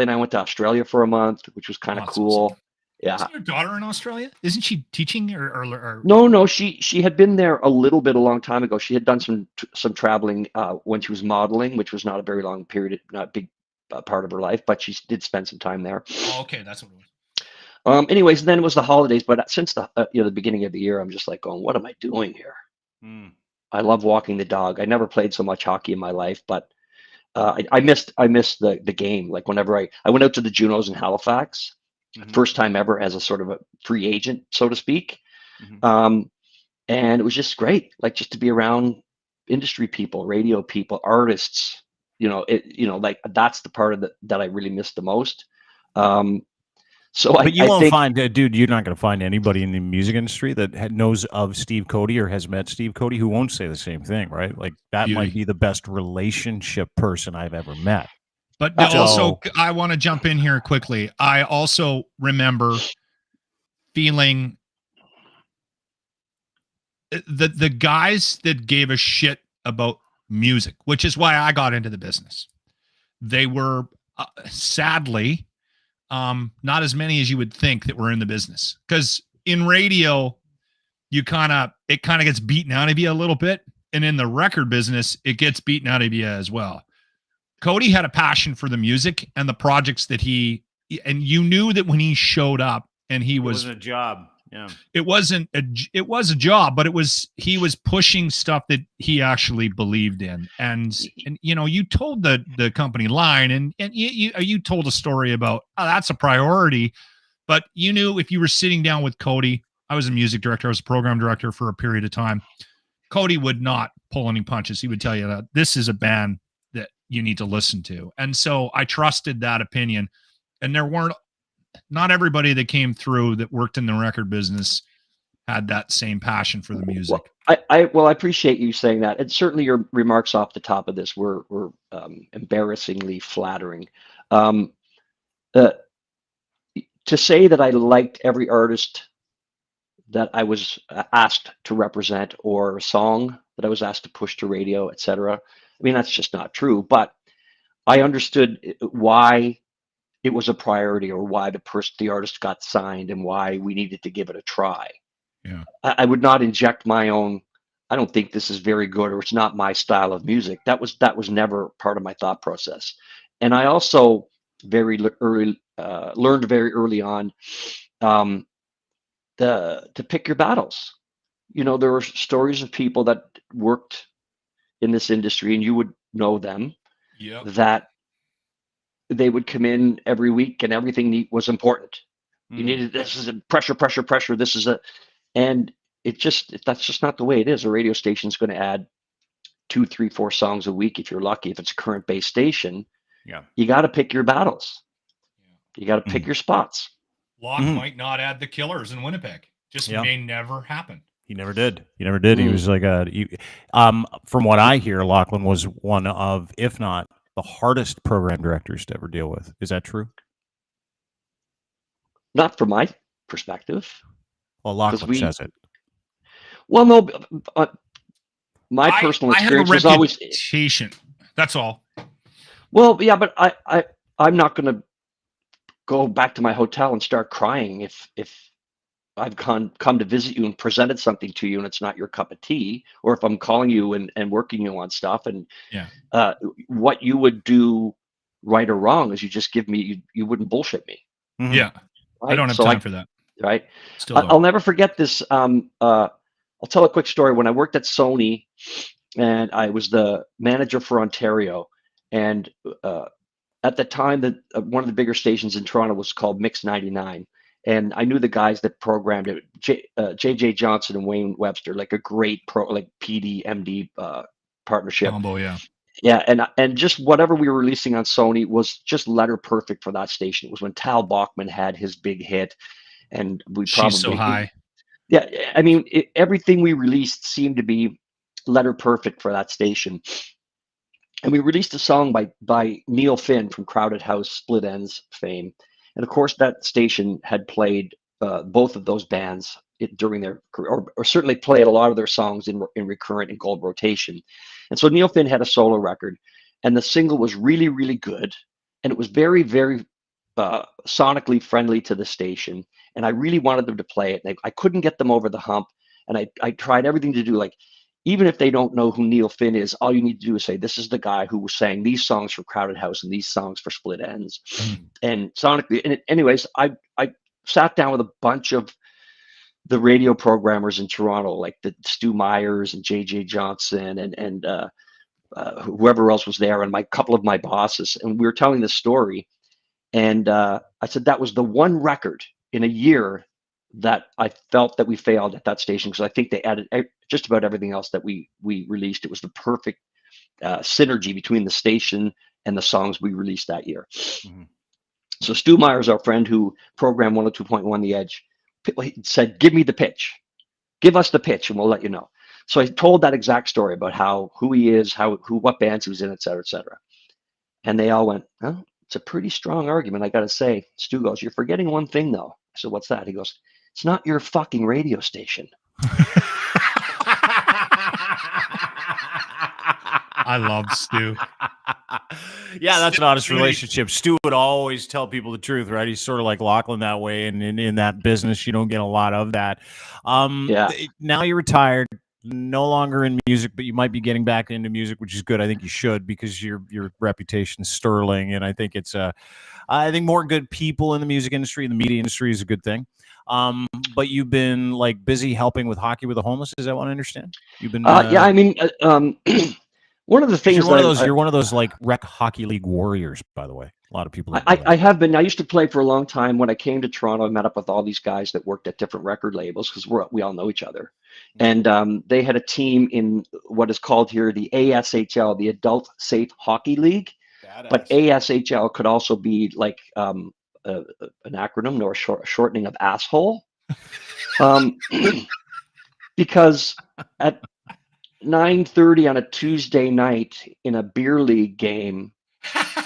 and I went to Australia for a month, which was kind of That's cool. awesome. Yeah. Isn't your daughter in Australia? Isn't she teaching or No, she had been there a long time ago. She had done some traveling when she was modeling, which was not a very long period, not a big part of her life, but she did spend some time there. Oh, okay, that's what it was. Anyways, then it was the holidays, but since the the beginning of the year, I'm just like going, what am I doing here? I love walking the dog. I never played so much hockey in my life, but I missed the game. Like whenever I went out to the Junos in Halifax. First time ever as a sort of a free agent, so to speak. And it was just great, like just to be around industry people, radio people, artists, like that's the part of that I really missed the most. But you won't find, dude, you're not going to find anybody in the music industry that knows of Steve Coady or has met Steve Coady who won't say the same thing, right? Like that might be the best relationship person I've ever met. But also, I want to jump in here quickly. I also remember feeling the guys that gave a shit about music, which is why I got into the business. They were sadly not as many as you would think that were in the business, because in radio, it kind of gets beaten out of you a little bit, and in the record business, it gets beaten out of you as well. Coady had a passion for the music and the projects that and you knew that when he showed up and it wasn't a job. Yeah. It was a job, but he was pushing stuff that he actually believed in. And you told the company line and you told a story about, that's a priority, but you knew if you were sitting down with Coady, I was a music director, I was a program director for a period of time. Coady would not pull any punches. He would tell you that this is a band that you need to listen to. And so I trusted that opinion. And not everybody that came through that worked in the record business had that same passion for the music. Well, I appreciate you saying that. And certainly your remarks off the top of this were embarrassingly flattering. To say that I liked every artist that I was asked to represent or a song that I was asked to push to radio, etc. I mean, that's just not true, but I understood why it was a priority or why the artist got signed and why we needed to give it a try. Yeah. I would not inject my own, I don't think this is very good or it's not my style of music. That was never part of my thought process. And I also learned very early on to pick your battles. There were stories of people that worked in this industry, and you would know them, that they would come in every week and everything was important. You needed, this is a pressure. This is and that's just not the way it is. A radio station is going to add 2, 3, 4 songs a week if you're lucky. If it's a current based station, you got to pick your battles. You got to pick your spots. Locke might not add the Killers in Winnipeg. Just may never happen. He never did. He was like from what I hear, Lachlan was one of, if not the hardest program directors to ever deal with. Is that true? Not from my perspective. Well, Lachlan says it. Well, no, my personal experience was always. Reputation. That's all. Well, yeah, but I'm not going to go back to my hotel and start crying if I've come to visit you and presented something to you and it's not your cup of tea, or if I'm calling you and working you on stuff, and what you would do right or wrong is you just give me, you wouldn't bullshit me. Mm-hmm. Yeah. Right? I don't have time for that. Right. I'll never forget this. I'll tell a quick story. When I worked at Sony and I was the manager for Ontario, and at the time that one of the bigger stations in Toronto was called Mix 99. And I knew the guys that programmed it, J.J. Johnson and Wayne Webster, like a great PD, MD partnership. Combo, yeah. Yeah, and just whatever we were releasing on Sony was just letter perfect for that station. It was when Tal Bachman had his big hit, and She's So High. Yeah, I mean, everything we released seemed to be letter perfect for that station. And we released a song by Neil Finn from Crowded House, Split Ends fame. And of course, that station had played both of those bands during their career, or certainly played a lot of their songs in recurrent and gold rotation. And so Neil Finn had a solo record, and the single was really, really good. And it was very, very sonically friendly to the station. And I really wanted them to play it. I couldn't get them over the hump. And I tried everything to do, like, even if they don't know who Neil Finn is, all you need to do is say, this is the guy who was sang these songs for Crowded House and these songs for Split Ends. And sonically, and anyways, I sat down with a bunch of the radio programmers in Toronto, like the Stu Myers and J.J. Johnson and whoever else was there, and my couple of my bosses. And we were telling this story. And I said, that was the one record in a year that I felt that we failed at that station, because I think they added just about everything else that we released. It was the perfect synergy between the station and the songs we released that year. Mm-hmm. So Stu Myers, our friend who programmed 102.1 The Edge, said, give me the pitch. Give us the pitch and we'll let you know. So I told that exact story about who he is, what bands he was in, et cetera, et cetera. And they all went, oh, it's a pretty strong argument, I got to say. Stu goes, you're forgetting one thing, though. I said, what's that? He goes, it's not your fucking radio station. I love Stu. Yeah, that's an honest relationship. Stu would always tell people the truth, right? He's sort of like Lachlan that way. And in that business, you don't get a lot of that. Now you're retired, no longer in music, but you might be getting back into music, which is good. I think you should, because your reputation's sterling. And I think it's I think more good people in the music industry, the media industry, is a good thing. But you've been like busy helping with Hockey with the Homeless. Is that what I understand? You've been yeah, I mean, one of the things you're one of those like rec hockey league warriors, by the way. A lot of people. I have been. I used to play for a long time. When I came to Toronto, I met up with all these guys that worked at different record labels, because we all know each other. And they had a team in what is called here the ASHL, the Adult Safe Hockey League. Badass. But ASHL could also be like an acronym or a shortening of asshole. Because at 9:30 on a Tuesday night in a beer league game,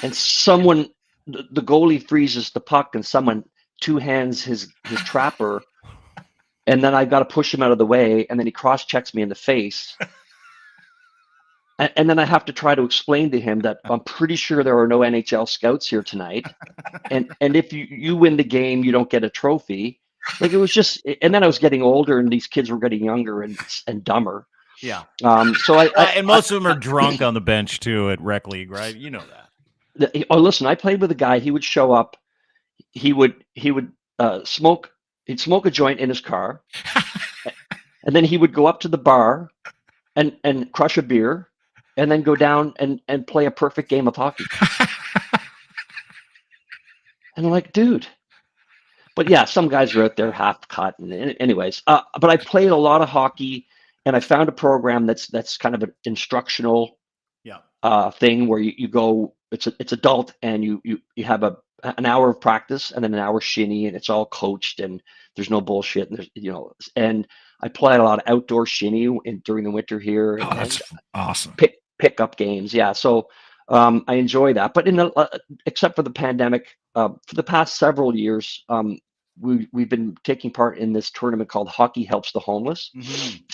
and the goalie freezes the puck and someone two-hands his trapper, and then I got to push him out of the way, and then he cross-checks me in the face. And then I have to try to explain to him that I'm pretty sure there are no NHL scouts here tonight. And if you win the game, you don't get a trophy. Like, it was just, and then I was getting older and these kids were getting younger and dumber. Yeah. So and most of them are drunk on the bench too at rec league, right? You know that. Oh, listen, I played with a guy. He would show up. He would smoke. He'd smoke a joint in his car, and then he would go up to the bar and crush a beer, and then go down and play a perfect game of hockey. And I'm like, dude. But yeah, some guys are out there half cut. And anyways, but I played a lot of hockey, and I found a program that's kind of an instructional thing where you go. It's adult, and you have an hour of practice and then an hour shinny, and it's all coached, and there's no bullshit. And there's and I played a lot of outdoor shinny during the winter here. Oh, that's awesome. Pick up games, yeah. So I enjoy that. But except for the pandemic, for the past several years, we've been taking part in this tournament called Hockey Helps the Homeless.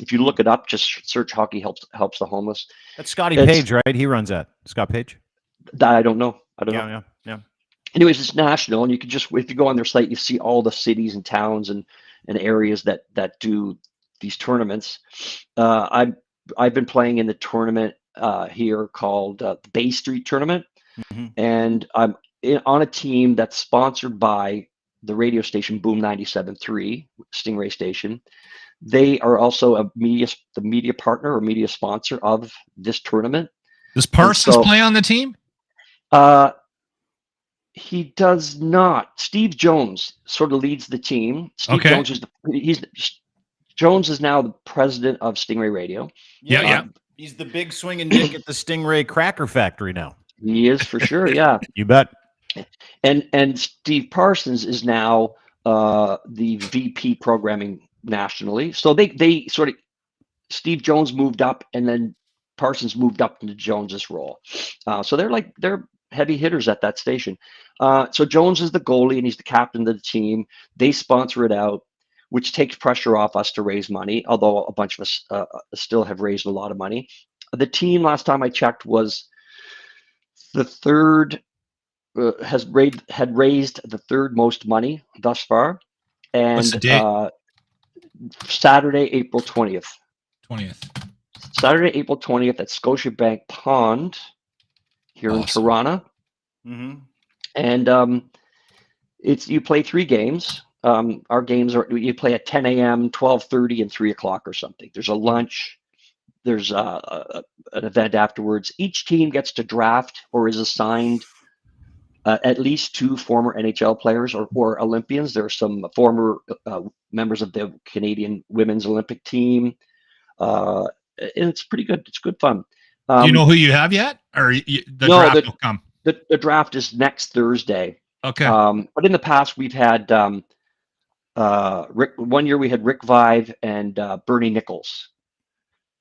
If you look it up, just search Hockey Helps the Homeless. That's Scotty Page, right? He runs that. Scott Page. That I don't know. Yeah. Anyways, it's national, and you can just, if you go on their site, you see all the cities and towns and areas that do these tournaments. I've been playing in the tournament here called the Bay Street Tournament, and I'm on a team that's sponsored by the radio station Boom 97.3, Stingray station. They are also the media partner or media sponsor of this tournament. Does Parsons play on the team? He does not. Steve Jones sort of leads the team. Steve Jones Jones is now the president of Stingray Radio. Yeah. He's the big swinging dick at the Stingray Cracker Factory now. He is for sure. Yeah. You bet. And Steve Parsons is now the VP programming nationally. So they sort of, Steve Jones moved up, and then Parsons moved up into Jones's role. So they're heavy hitters at that station. So Jones is the goalie, and he's the captain of the team. They sponsor it out, which takes pressure off us to raise money, although a bunch of us still have raised a lot of money. The team, last time I checked, was the third, had raised the third most money thus far. And what's the date? Saturday, April 20th. 20th. Saturday, April 20th at Scotiabank Pond here in Toronto. And it's, you play 3 games. Our games are, you play at 10 a.m., 12:30, and 3 o'clock or something. There's a lunch. There's an event afterwards. Each team gets to draft or is assigned at least 2 former NHL players or Olympians. There are some former members of the Canadian women's Olympic team. And it's pretty good. It's good fun. Do you know who you have yet? Or the draft will come? The draft is next Thursday. Okay. But in the past, we've had one year we had Rick Vive and Bernie Nichols.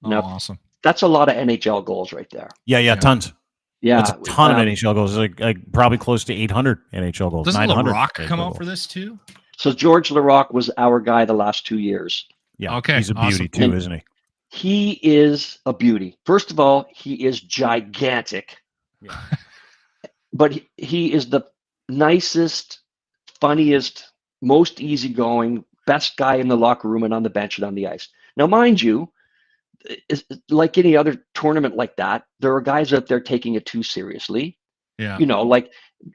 Now, awesome. That's a lot of NHL goals right there. Yeah, tons. Yeah, that's a ton of NHL goals. Like probably close to 800 NHL goals. Doesn't LaRock come out for this too? So George LaRock was our guy the last 2 years. Yeah. Okay. He's a beauty too, isn't he? He is a beauty. First of all, he is gigantic. Yeah. But he is the nicest, funniest, most easygoing, best guy in the locker room and on the bench and on the ice. Now, mind you, like any other tournament like that, there are guys out there taking it too seriously. Yeah. You know, like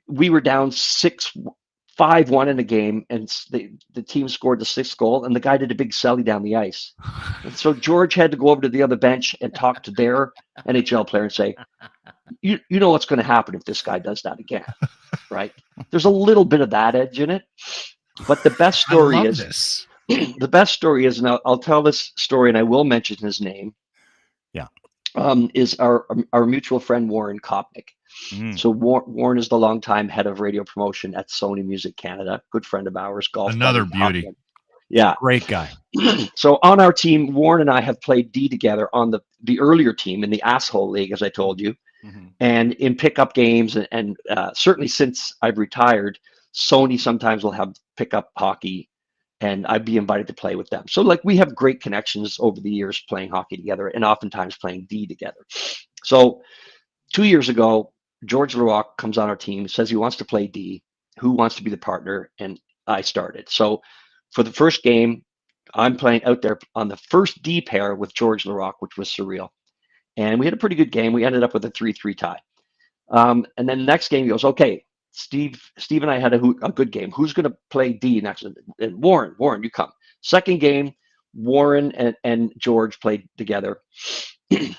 we were down 5-1 in a game, and the team scored the 6th goal, and the guy did a big celly down the ice. And so George had to go over to the other bench and talk to their NHL player and say, you know what's going to happen if this guy does that again, right? There's a little bit of that edge in it. But the best story is the best story is, and I'll tell this story, and I will mention his name. Yeah, is our mutual friend Warren Kopnick. So Warren is the longtime head of radio promotion at Sony Music Canada. Good friend of ours. Golf. Another beauty. Yeah, great guy. So on our team, Warren and I have played D together on the earlier team in the Asshole League, as I told you, and in pickup games, and certainly since I've retired, Sony sometimes will have pickup hockey, and I'd be invited to play with them. So like we have great connections over the years playing hockey together, and oftentimes playing D together. So 2 years ago, George LaRock comes on our team, says he wants to play D. Who wants to be the partner? And I started. So for the first game, I'm playing out there on the first D pair with George LaRock, which was surreal. And we had a pretty good game. We ended up with a 3-3 tie. And then the next game, he goes, okay, Steve and I had a good game. Who's going to play D next? And Warren, you come. Second game, Warren and George played together. We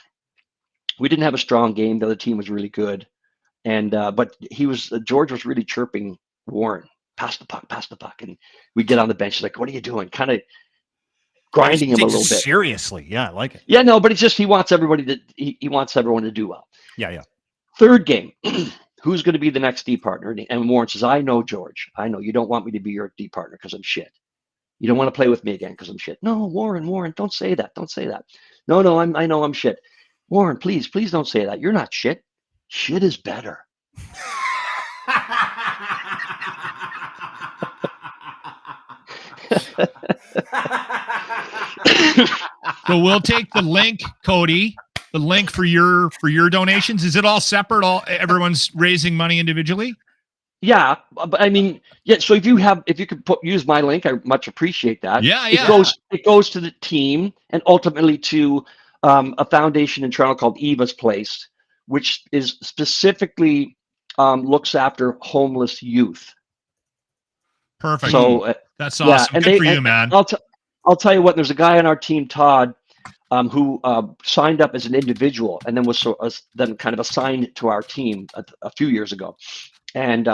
didn't have a strong game. The other team was really good. And but George was really chirping Warren, pass the puck. And we get on the bench, like, what are you doing? Kind of grinding him a little bit. Seriously. Yeah, I like it. Yeah, no, but he wants everybody he wants everyone to do well. Yeah. Third game, who's going to be the next D partner? And Warren says, I know, George. I know you don't want me to be your D partner because I'm shit. You don't want to play with me again because I'm shit. No, Warren, don't say that. Don't say that. No, I know I'm shit. Warren, please don't say that. You're not shit. shit is better. So we'll take the link, Coady, the link for your donations. Is it all separate? Everyone's raising money individually? Yeah, but I mean, yeah. So if you could use my link, I much appreciate that. Yeah. It goes to the team and ultimately to a foundation in Toronto called Eva's Place, which is specifically looks after homeless youth. Perfect. So that's awesome. Good for you, man. I'll tell you what. There's a guy on our team, Todd, who signed up as an individual and then was then kind of assigned to our team a few years ago. And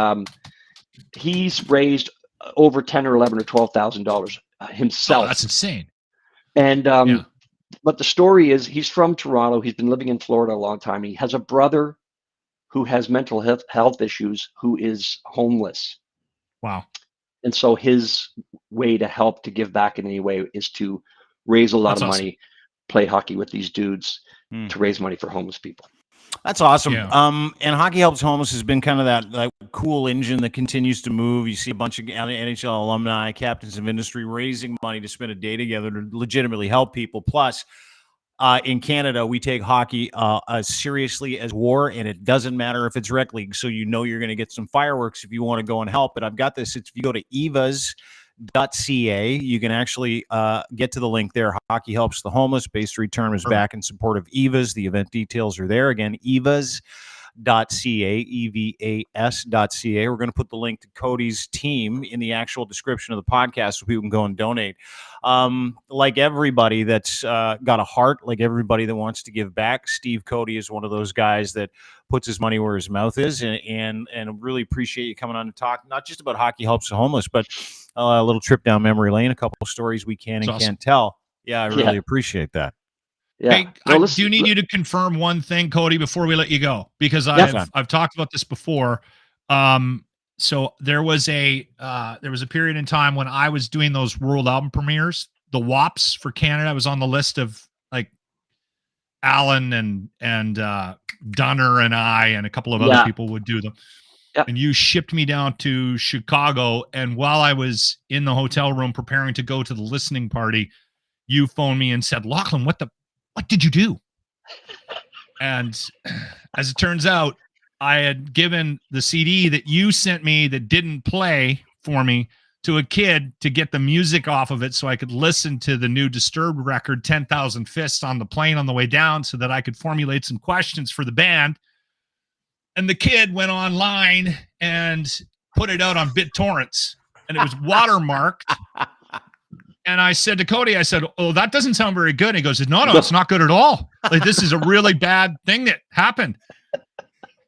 he's raised over $10,000 or $11,000 or $12,000 himself. Oh, that's insane. And but the story is, he's from Toronto. He's been living in Florida a long time. He has a brother who has mental health issues, who is homeless. Wow. And so his way to help, to give back in any way, is to raise a lot of money, play hockey with these dudes to raise money for homeless people. That's awesome. Yeah. And Hockey Helps Homeless has been kind of that cool engine that continues to move. You see a bunch of NHL alumni, captains of industry raising money to spend a day together to legitimately help people. Plus, in Canada, we take hockey as seriously as war, and it doesn't matter if it's rec league. So you're going to get some fireworks if you want to go and help. But I've got this. If you go to evas.ca, you can actually get to the link there. Hockey Helps the Homeless. Base return is back in support of Evas. The event details are there. Again, evas.ca, evas.ca. We're going to put the link to Coady's team in the actual description of the podcast so people can go and donate. Like everybody that's got a heart, like everybody that wants to give back, Steve Coady is one of those guys that puts his money where his mouth is, and really appreciate you coming on to talk not just about Hockey Helps the Homeless, but a little trip down memory lane, a couple of stories we can and can't tell. Yeah, I really appreciate that. Yeah. Hey, I do need you to confirm one thing, Coady, before we let you go, because I've talked about this before. So there was a period in time when I was doing those world album premieres, the WAPs for Canada. I was on the list of like Alan and Dunner and I and a couple of other people would do them. Yep. And you shipped me down to Chicago, and while I was in the hotel room preparing to go to the listening party, you phoned me and said, "Lachlan, what did you do?" And as it turns out, I had given the CD that you sent me that didn't play for me to a kid to get the music off of it so I could listen to the new Disturbed record, 10,000 Fists, on the plane on the way down so that I could formulate some questions for the band. And the kid went online and put it out on BitTorrents, and it was watermarked. And I said to Coady, I said, "Oh, that doesn't sound very good." And he goes, No, it's not good at all. Like, this is a really bad thing that happened.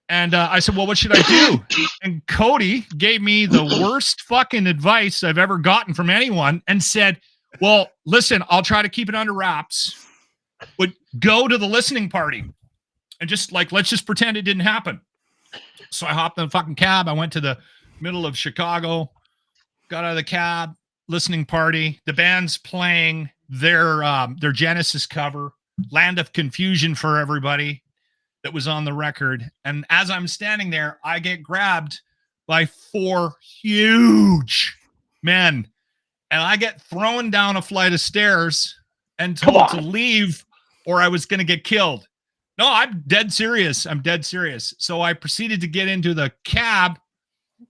And I said, "Well, what should I do?" And Coady gave me the worst fucking advice I've ever gotten from anyone and said, "Well, listen, I'll try to keep it under wraps, but go to the listening party and just let's just pretend it didn't happen." So I hopped in the fucking cab. I went to the middle of Chicago, got out of the cab, listening party. The band's playing their Genesis cover, Land of Confusion for Everybody, that was on the record. And as I'm standing there, I get grabbed by 4 huge men, and I get thrown down a flight of stairs and told to leave or I was going to get killed. No, I'm dead serious. So I proceeded to get into the cab,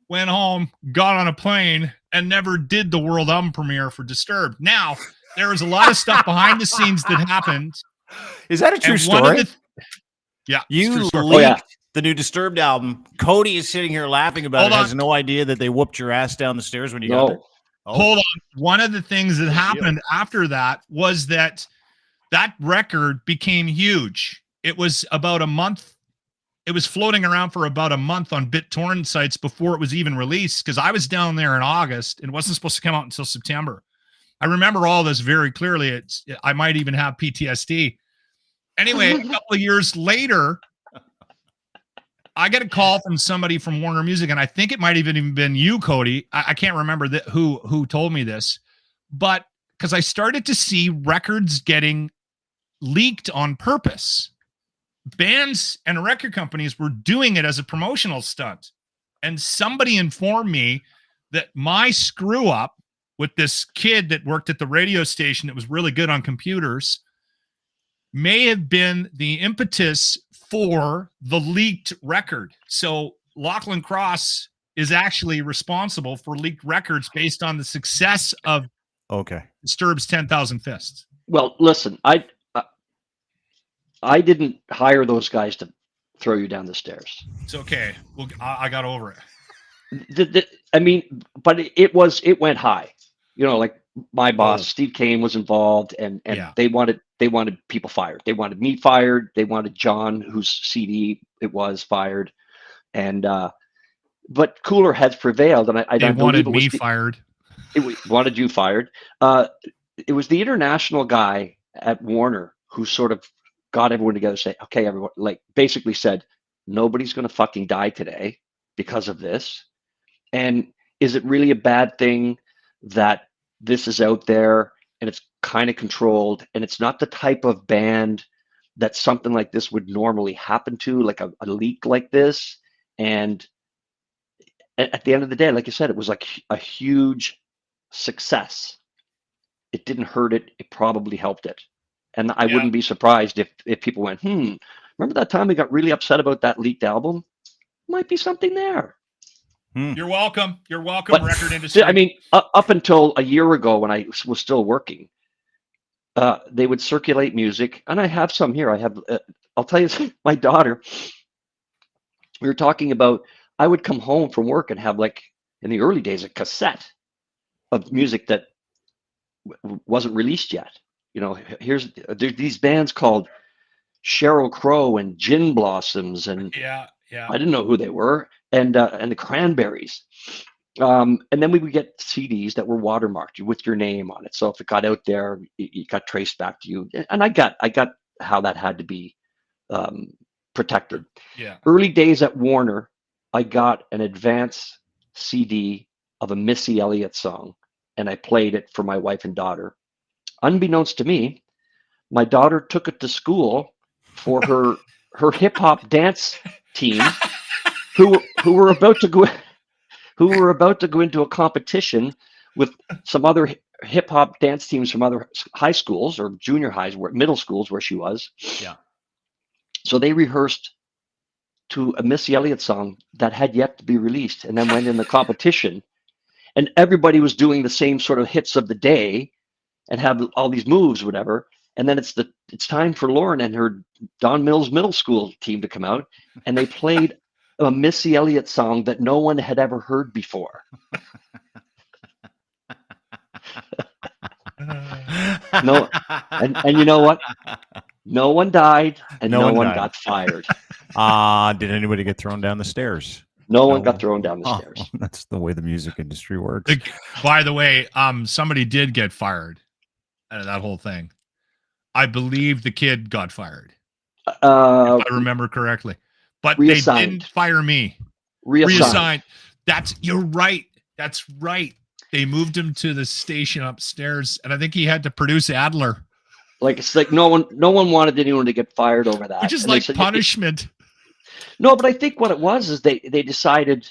went home, got on a plane, and never did the world album premiere for Disturbed. Now, there was a lot of stuff behind the scenes that happened. Is that a true story? Yeah. You leaked the new Disturbed album. Coady is sitting here laughing about it, has no idea that they whooped your ass down the stairs when you got there. Oh. Hold on. One of the things that happened after that was that record became huge. It was about a month. It was floating around for about a month on BitTorrent sites before it was even released, because I was down there in August and it wasn't supposed to come out until September. I remember all this very clearly. I might even have PTSD. Anyway, a couple of years later, I get a call from somebody from Warner Music, and I think it might have even been you, Coady. I can't remember who told me this, but because I started to see records getting leaked on purpose bands and record companies were doing it as a promotional stunt. And somebody informed me that my screw up with this kid that worked at the radio station that was really good on computers may have been the impetus for the leaked record. So Lachlan Cross is actually responsible for leaked records based on the success of Disturbed's 10,000 Fists. Well, listen, I didn't hire those guys to throw you down the stairs. It's okay. Well, I got over it. I mean, but it went high. You know, like my boss, Steve Coady, was involved, and they wanted people fired. They wanted me fired. They wanted John, whose CD it was, fired, and but cooler heads prevailed, and they wanted me fired. It wanted you fired. It was the international guy at Warner who sort of got everyone together and say, okay, everyone, like basically said, nobody's going to fucking die today because of this. And is it really a bad thing that this is out there and it's kind of controlled, and it's not the type of band that something like this would normally happen to, like a leak like this? And at the end of the day, like you said, it was like a huge success. It didn't hurt it. It probably helped it. And I wouldn't be surprised if people went, remember that time we got really upset about that leaked album? Might be something there. You're welcome. You're welcome, but, record industry. I mean, up until a year ago when I was still working, they would circulate music. And I have some here. I have, I'll tell you, my daughter, we were talking about, I would come home from work and have, like, in the early days, a cassette of music that wasn't released yet. You know, there's these bands called Sheryl Crow and Gin Blossoms, and I didn't know who they were, and the Cranberries, and then we would get CDs that were watermarked with your name on it. So if it got out there, it got traced back to you. And I got how that had to be protected. Yeah. Early days at Warner, I got an advance CD of a Missy Elliott song, and I played it for my wife and daughter. Unbeknownst to me, my daughter took it to school for her hip hop dance team, who were about to go into a competition with some other hip hop dance teams from other high schools or junior highs, middle schools where she was. Yeah. So they rehearsed to a Missy Elliott song that had yet to be released, and then went in the competition, and everybody was doing the same sort of hits of the day and have all these moves, whatever. And then it's time for Lauren and her Don Mills Middle School team to come out, and they played a Missy Elliott song that no one had ever heard before. No, and you know what? No one died, and no one got fired. Did anybody get thrown down the stairs? No one got thrown down the stairs. That's the way the music industry works. By the way, somebody did get fired out of that whole thing. I believe the kid got fired, if I remember correctly. But reassigned. They didn't fire me. Reassigned. You're right. That's right. They moved him to the station upstairs, and I think he had to produce Adler. Like, it's like no one wanted anyone to get fired over that. Which is like punishment. No, but I think what it was is they decided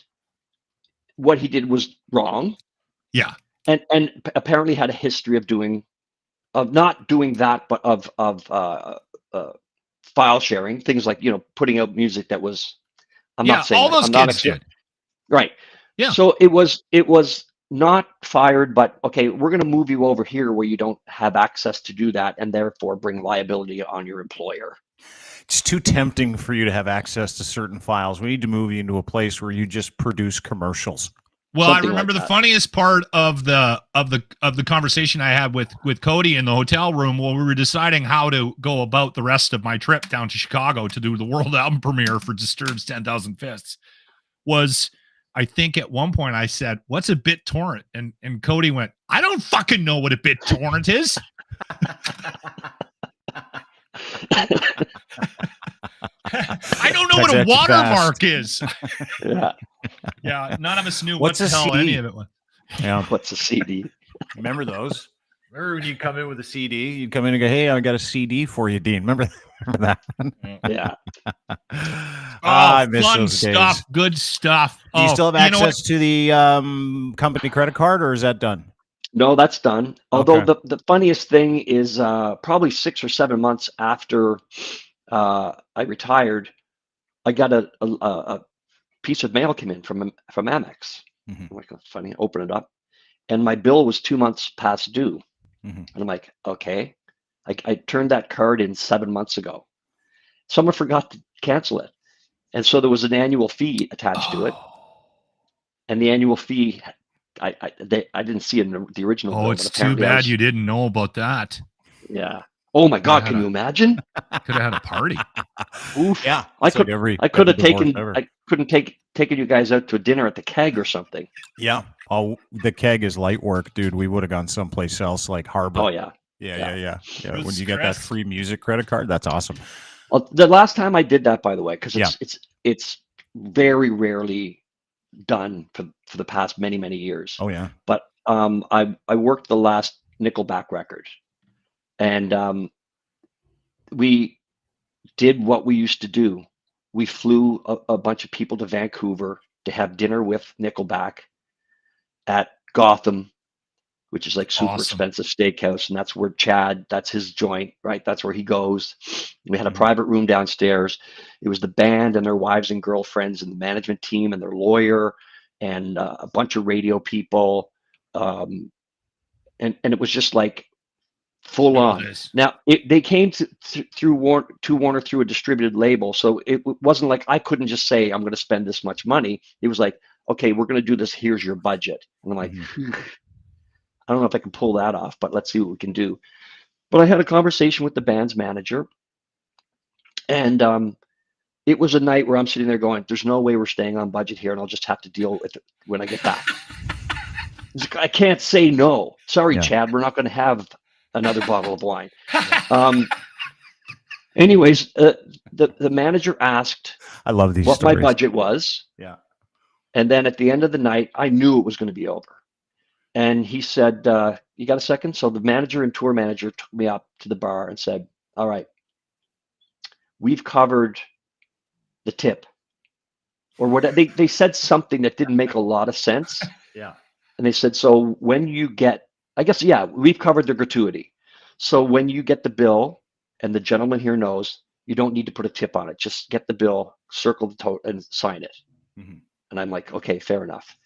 what he did was wrong. Yeah. And apparently had a history of not doing that, but of file sharing, things like, you know, putting out music that was, I'm not saying all those kids did. Right. Yeah. So it was not fired, but okay, we're going to move you over here where you don't have access to do that, and therefore bring liability on your employer. It's too tempting for you to have access to certain files. We need to move you into a place where you just produce commercials. Well, I remember the funniest part of the conversation I had with Coady in the hotel room while we were deciding how to go about the rest of my trip down to Chicago to do the world album premiere for Disturbed's 10,000 Fists was, I think at one point I said, "What's a BitTorrent?" And Coady went, "I don't fucking know what a BitTorrent is." I don't know what a watermark is. Yeah, none of us knew what the hell any of it was. Yeah, what's a CD? Remember those? Remember when you come in with a CD? You'd come in and go, "Hey, I got a CD for you, Dean." Remember that? Yeah. I miss fun those stuff. days. Good stuff. Do you still have access to the company credit card, or is that done? No, that's done. Although Okay. the funniest thing is probably 6 or 7 months after I retired, I got a piece of mail came in from Amex. I'm like, that's funny. Open it up, and my bill was 2 months past due. And I'm like, okay. I turned that card in 7 months ago. Someone forgot to cancel it, and so there was an annual fee attached to it. And the annual fee, I didn't see it in the original bill. It's too bad you didn't know about that. Yeah. Oh my God! Can you imagine? Could have had a party. Oof. Yeah. I couldn't taken you guys out to a dinner at the Keg or something. Yeah. Oh, the Keg is light work, dude. We would have gone someplace else like Harbor. Oh yeah. Yeah. When you get that free music credit card, that's awesome. Well, the last time I did that, by the way, because it's very rarely done for the past many years. Oh yeah. But I worked the last Nickelback record, and we did what we used to do. We flew a bunch of people to Vancouver to have dinner with Nickelback at Gotham, which is like super expensive steakhouse, and that's where Chad, that's his joint, right? That's where he goes. We had a private room downstairs. It was the band and their wives and girlfriends and the management team and their lawyer and a bunch of radio people, and it was just like full on. Now they came through Warner through a distributed label, so it wasn't like I couldn't just say I'm going to spend this much money. It was like, okay, we're going to do this. Here's your budget, and I'm like, I don't know if I can pull that off, but let's see what we can do. But I had a conversation with the band's manager, and it was a night where I'm sitting there going, "There's no way we're staying on budget here, and I'll just have to deal with it when I get back." I can't say no. Sorry, Chad, we're not going to have another bottle of wine. Anyways, the manager asked, I love these what stories. my budget was. Yeah. And then at the end of the night, I knew it was going to be over. And he said, you got a second? So the manager and tour manager took me up to the bar and said, all right, we've covered the tip. Or what they said something that didn't make a lot of sense. Yeah. And they said, so when you get, I guess, we've covered the gratuity. So when you get the bill, and the gentleman here knows, you don't need to put a tip on it. Just get the bill, circle the total, and sign it. And I'm like, okay, fair enough.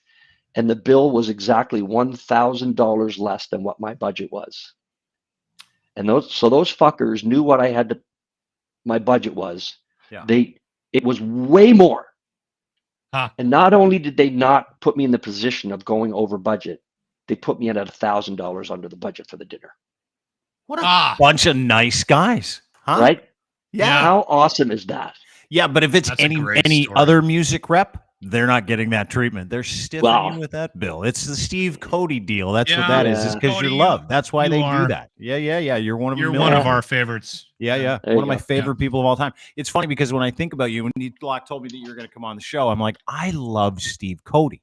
And the bill was exactly $1,000 less than what my budget was. And those fuckers knew what my budget was. Yeah. It was way more. Huh. And not only did they not put me in the position of going over budget, they put me in at $1,000 under the budget for the dinner. What a bunch of nice guys, huh? Right? Yeah. How awesome is that? Yeah, but if it's any other music rep, they're not getting that treatment. They're stiffing you with that bill. It's the Steve Coady deal. That's what that is. It's because you're loved. That's why they do that. Yeah. You're one of You're one of our favorites. Yeah. One of my favorite people of all time. It's funny because when I think about you, when Locke told me that you were going to come on the show, I'm like, I love Steve Coady.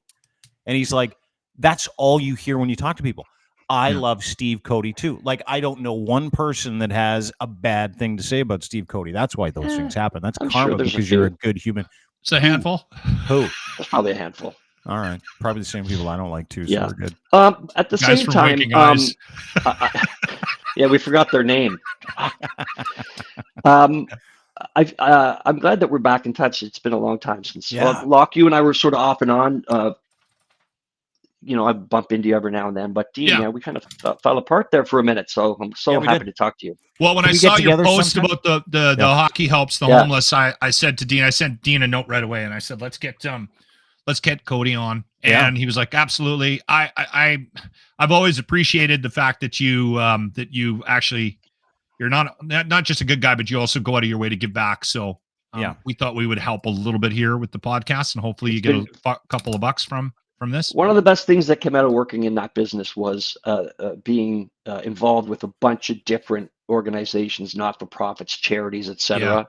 And he's like, that's all you hear when you talk to people. I love Steve Coady too. Like, I don't know one person that has a bad thing to say about Steve Coady. That's why those things happen. That's karma because you're a good human. It's a handful. Who? That's probably a handful. All right. Probably the same people I don't like too. So we're good. At the same time, we forgot their name. I'm glad that we're back in touch. It's been a long time since Locke, you and I were sort of off and on. I bump into you every now and then, but Dean, we kind of fell apart there for a minute. So I'm so happy to talk to you. Well, when I saw your post about the hockey helps the homeless, I said to Dean, I sent Dean a note right away, and I said, let's get Coady on, and he was like, absolutely. I've always appreciated the fact that you actually, you're not just a good guy, but you also go out of your way to give back. So we thought we would help a little bit here with the podcast, and hopefully you get a couple of bucks from this. One of the best things that came out of working in that business was being involved with a bunch of different organizations, not-for-profits, charities, etc.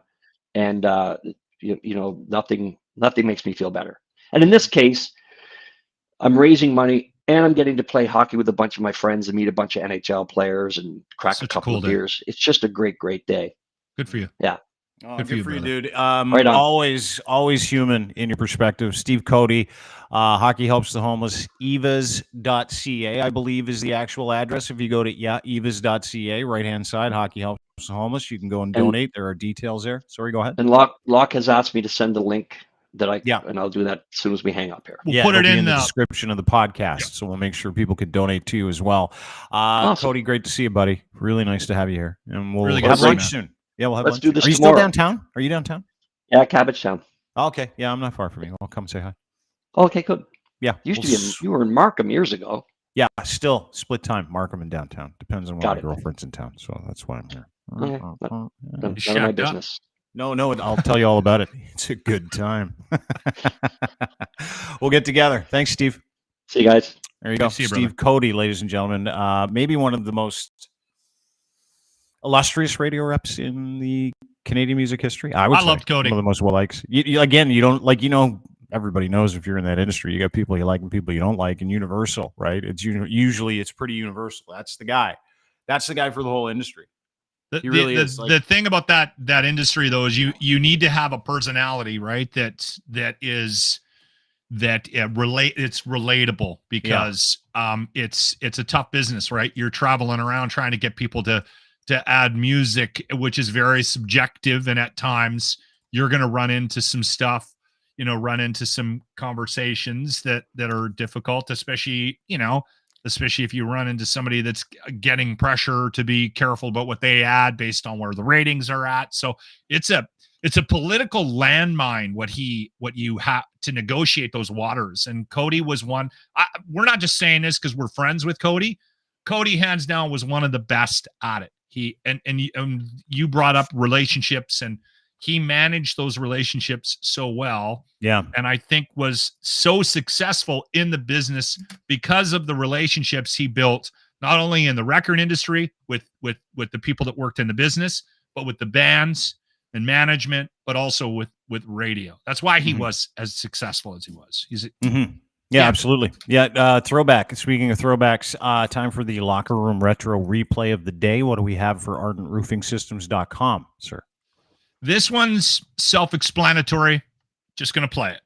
And nothing makes me feel better. And in this case, I'm raising money. and I'm getting to play hockey with a bunch of my friends and meet a bunch of NHL players and crack Such a couple of beers. It's just a great day. Good for you. Yeah. Oh, Good good for you, dude. Right on. Always human in your perspective. Steve Coady, Hockey Helps the Homeless, evas.ca, I believe is the actual address. If you go to evas.ca, right-hand side, Hockey Helps the Homeless, you can go and donate. There are details there. Sorry, go ahead. And Locke has asked me to send the link and I'll do that as soon as we hang up here. We'll put it in the description of the podcast, so we'll make sure people can donate to you as well. Awesome. Coady, great to see you, buddy. Really nice to have you here, and we'll Really have good lunch man. soon. Yeah, we'll have Let's lunch. do this Are you tomorrow. still downtown? Are you downtown? Yeah, Cabbagetown. Okay, yeah, I'm not far from you. I'll come say hi. Okay, good. Yeah, You were in Markham years ago. Yeah, still split time. Markham and downtown depends on when Got my it. girlfriend's in town, so that's why I'm here. Okay. None of my shacked up. business. No, I'll tell you all about it. It's a good time. We'll get together. Thanks, Steve. See you guys. There you go. See you, Steve Coady, ladies and gentlemen. Maybe one of the most illustrious radio reps in the Canadian music history. I loved Coady. One of the most well liked. You don't like, everybody knows if you're in that industry, you got people you like and people you don't like, and universal, right? It's usually it's pretty universal. That's the guy. That's the guy for the whole industry. He really is. The thing about that industry though is you need to have a personality, right? It's relatable because it's a tough business, right? You're traveling around trying to get people to add music, which is very subjective, and at times you're going to run into some stuff, run into some conversations that are difficult, especially if you run into somebody that's getting pressure to be careful about what they add based on where the ratings are at. So it's a political landmine what you have to negotiate those waters. And Coady was one. We're not just saying this because we're friends with Coady. Coady hands down was one of the best at it. He and you brought up relationships, and he managed those relationships so well. Yeah. And I think was so successful in the business because of the relationships he built, not only in the record industry with the people that worked in the business, but with the bands and management, but also with radio. That's why he was as successful as he was. Yeah, absolutely. Yeah, throwback. Speaking of throwbacks, time for the Locker Room Retro replay of the day. What do we have for ArdentRoofingSystems.com, sir? This one's self-explanatory. Just going to play it.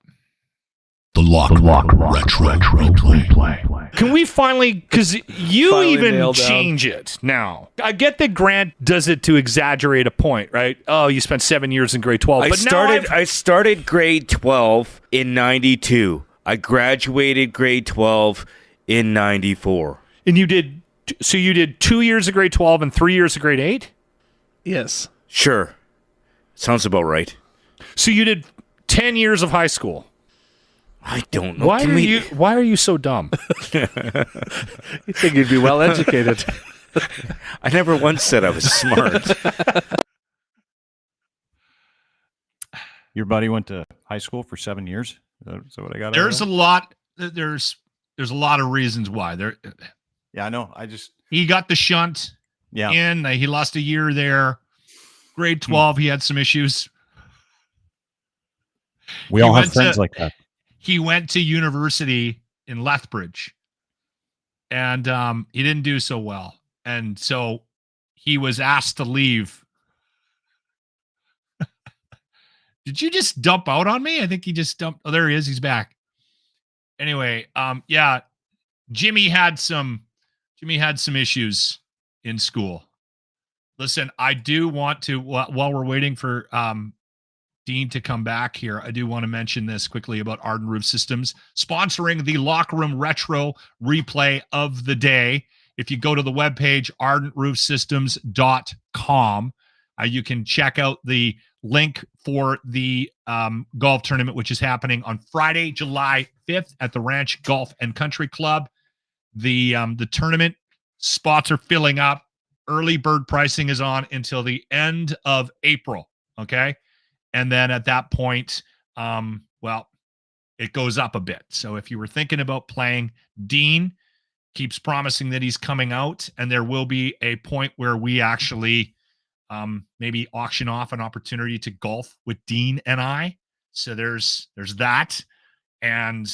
The Lock Retro replay. Can we finally, because you even change it now. I get that Grant does it to exaggerate a point, right? Oh, you spent 7 years in grade 12. I started grade 12 in 92. I graduated grade 12 in 94. And you did 2 years of grade 12 and 3 years of grade 8? Yes. Sure. Sounds about right. So you did 10 years of high school. I don't know. Why are you so dumb? You think you'd be well educated. I never once said I was smart. Your buddy went to high school for 7 years? Is that what I got? There's a lot of reasons why. Yeah, I know. He got the shunt in. He lost a year there. Grade 12, he had some issues. We all have friends like that. He went to university in Lethbridge, and he didn't do so well. And so he was asked to leave. Did you just dump out on me? I think he just dumped. Oh, there he is. He's back. Anyway, Jimmy had some issues in school. Listen, I do want to, while we're waiting for Dean to come back here, I do want to mention this quickly about Ardent Roof Systems sponsoring the Locker Room Retro replay of the day. If you go to the webpage, ardentroofsystems.com, you can check out the link for the golf tournament, which is happening on Friday, July 5th at the Ranch Golf and Country Club. The tournament spots are filling up. Early bird pricing is on until the end of April. Okay. And then at that point, it goes up a bit. So if you were thinking about playing, Dean keeps promising that he's coming out, and there will be a point where we actually maybe auction off an opportunity to golf with Dean and I. So there's that. And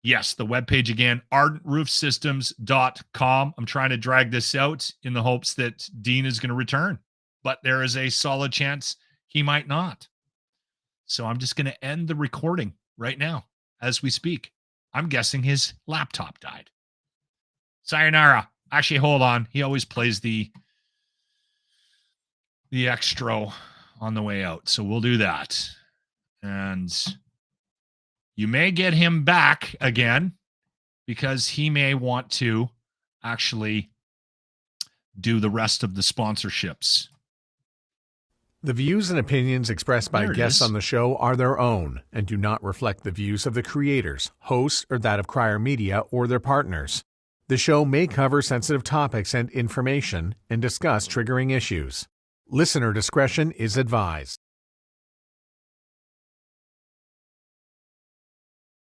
Yes, the webpage again, ardentroofsystems.com. I'm trying to drag this out in the hopes that Dean is going to return, but there is a solid chance he might not. So I'm just going to end the recording right now as we speak. I'm guessing his laptop died. Sayonara. Actually, hold on. He always plays the extra on the way out. So we'll do that. And you may get him back again because he may want to actually do the rest of the sponsorships. The views and opinions expressed by guests on the show are their own and do not reflect the views of the creators, hosts, or that of Crier Media or their partners. The show may cover sensitive topics and information and discuss triggering issues. Listener discretion is advised.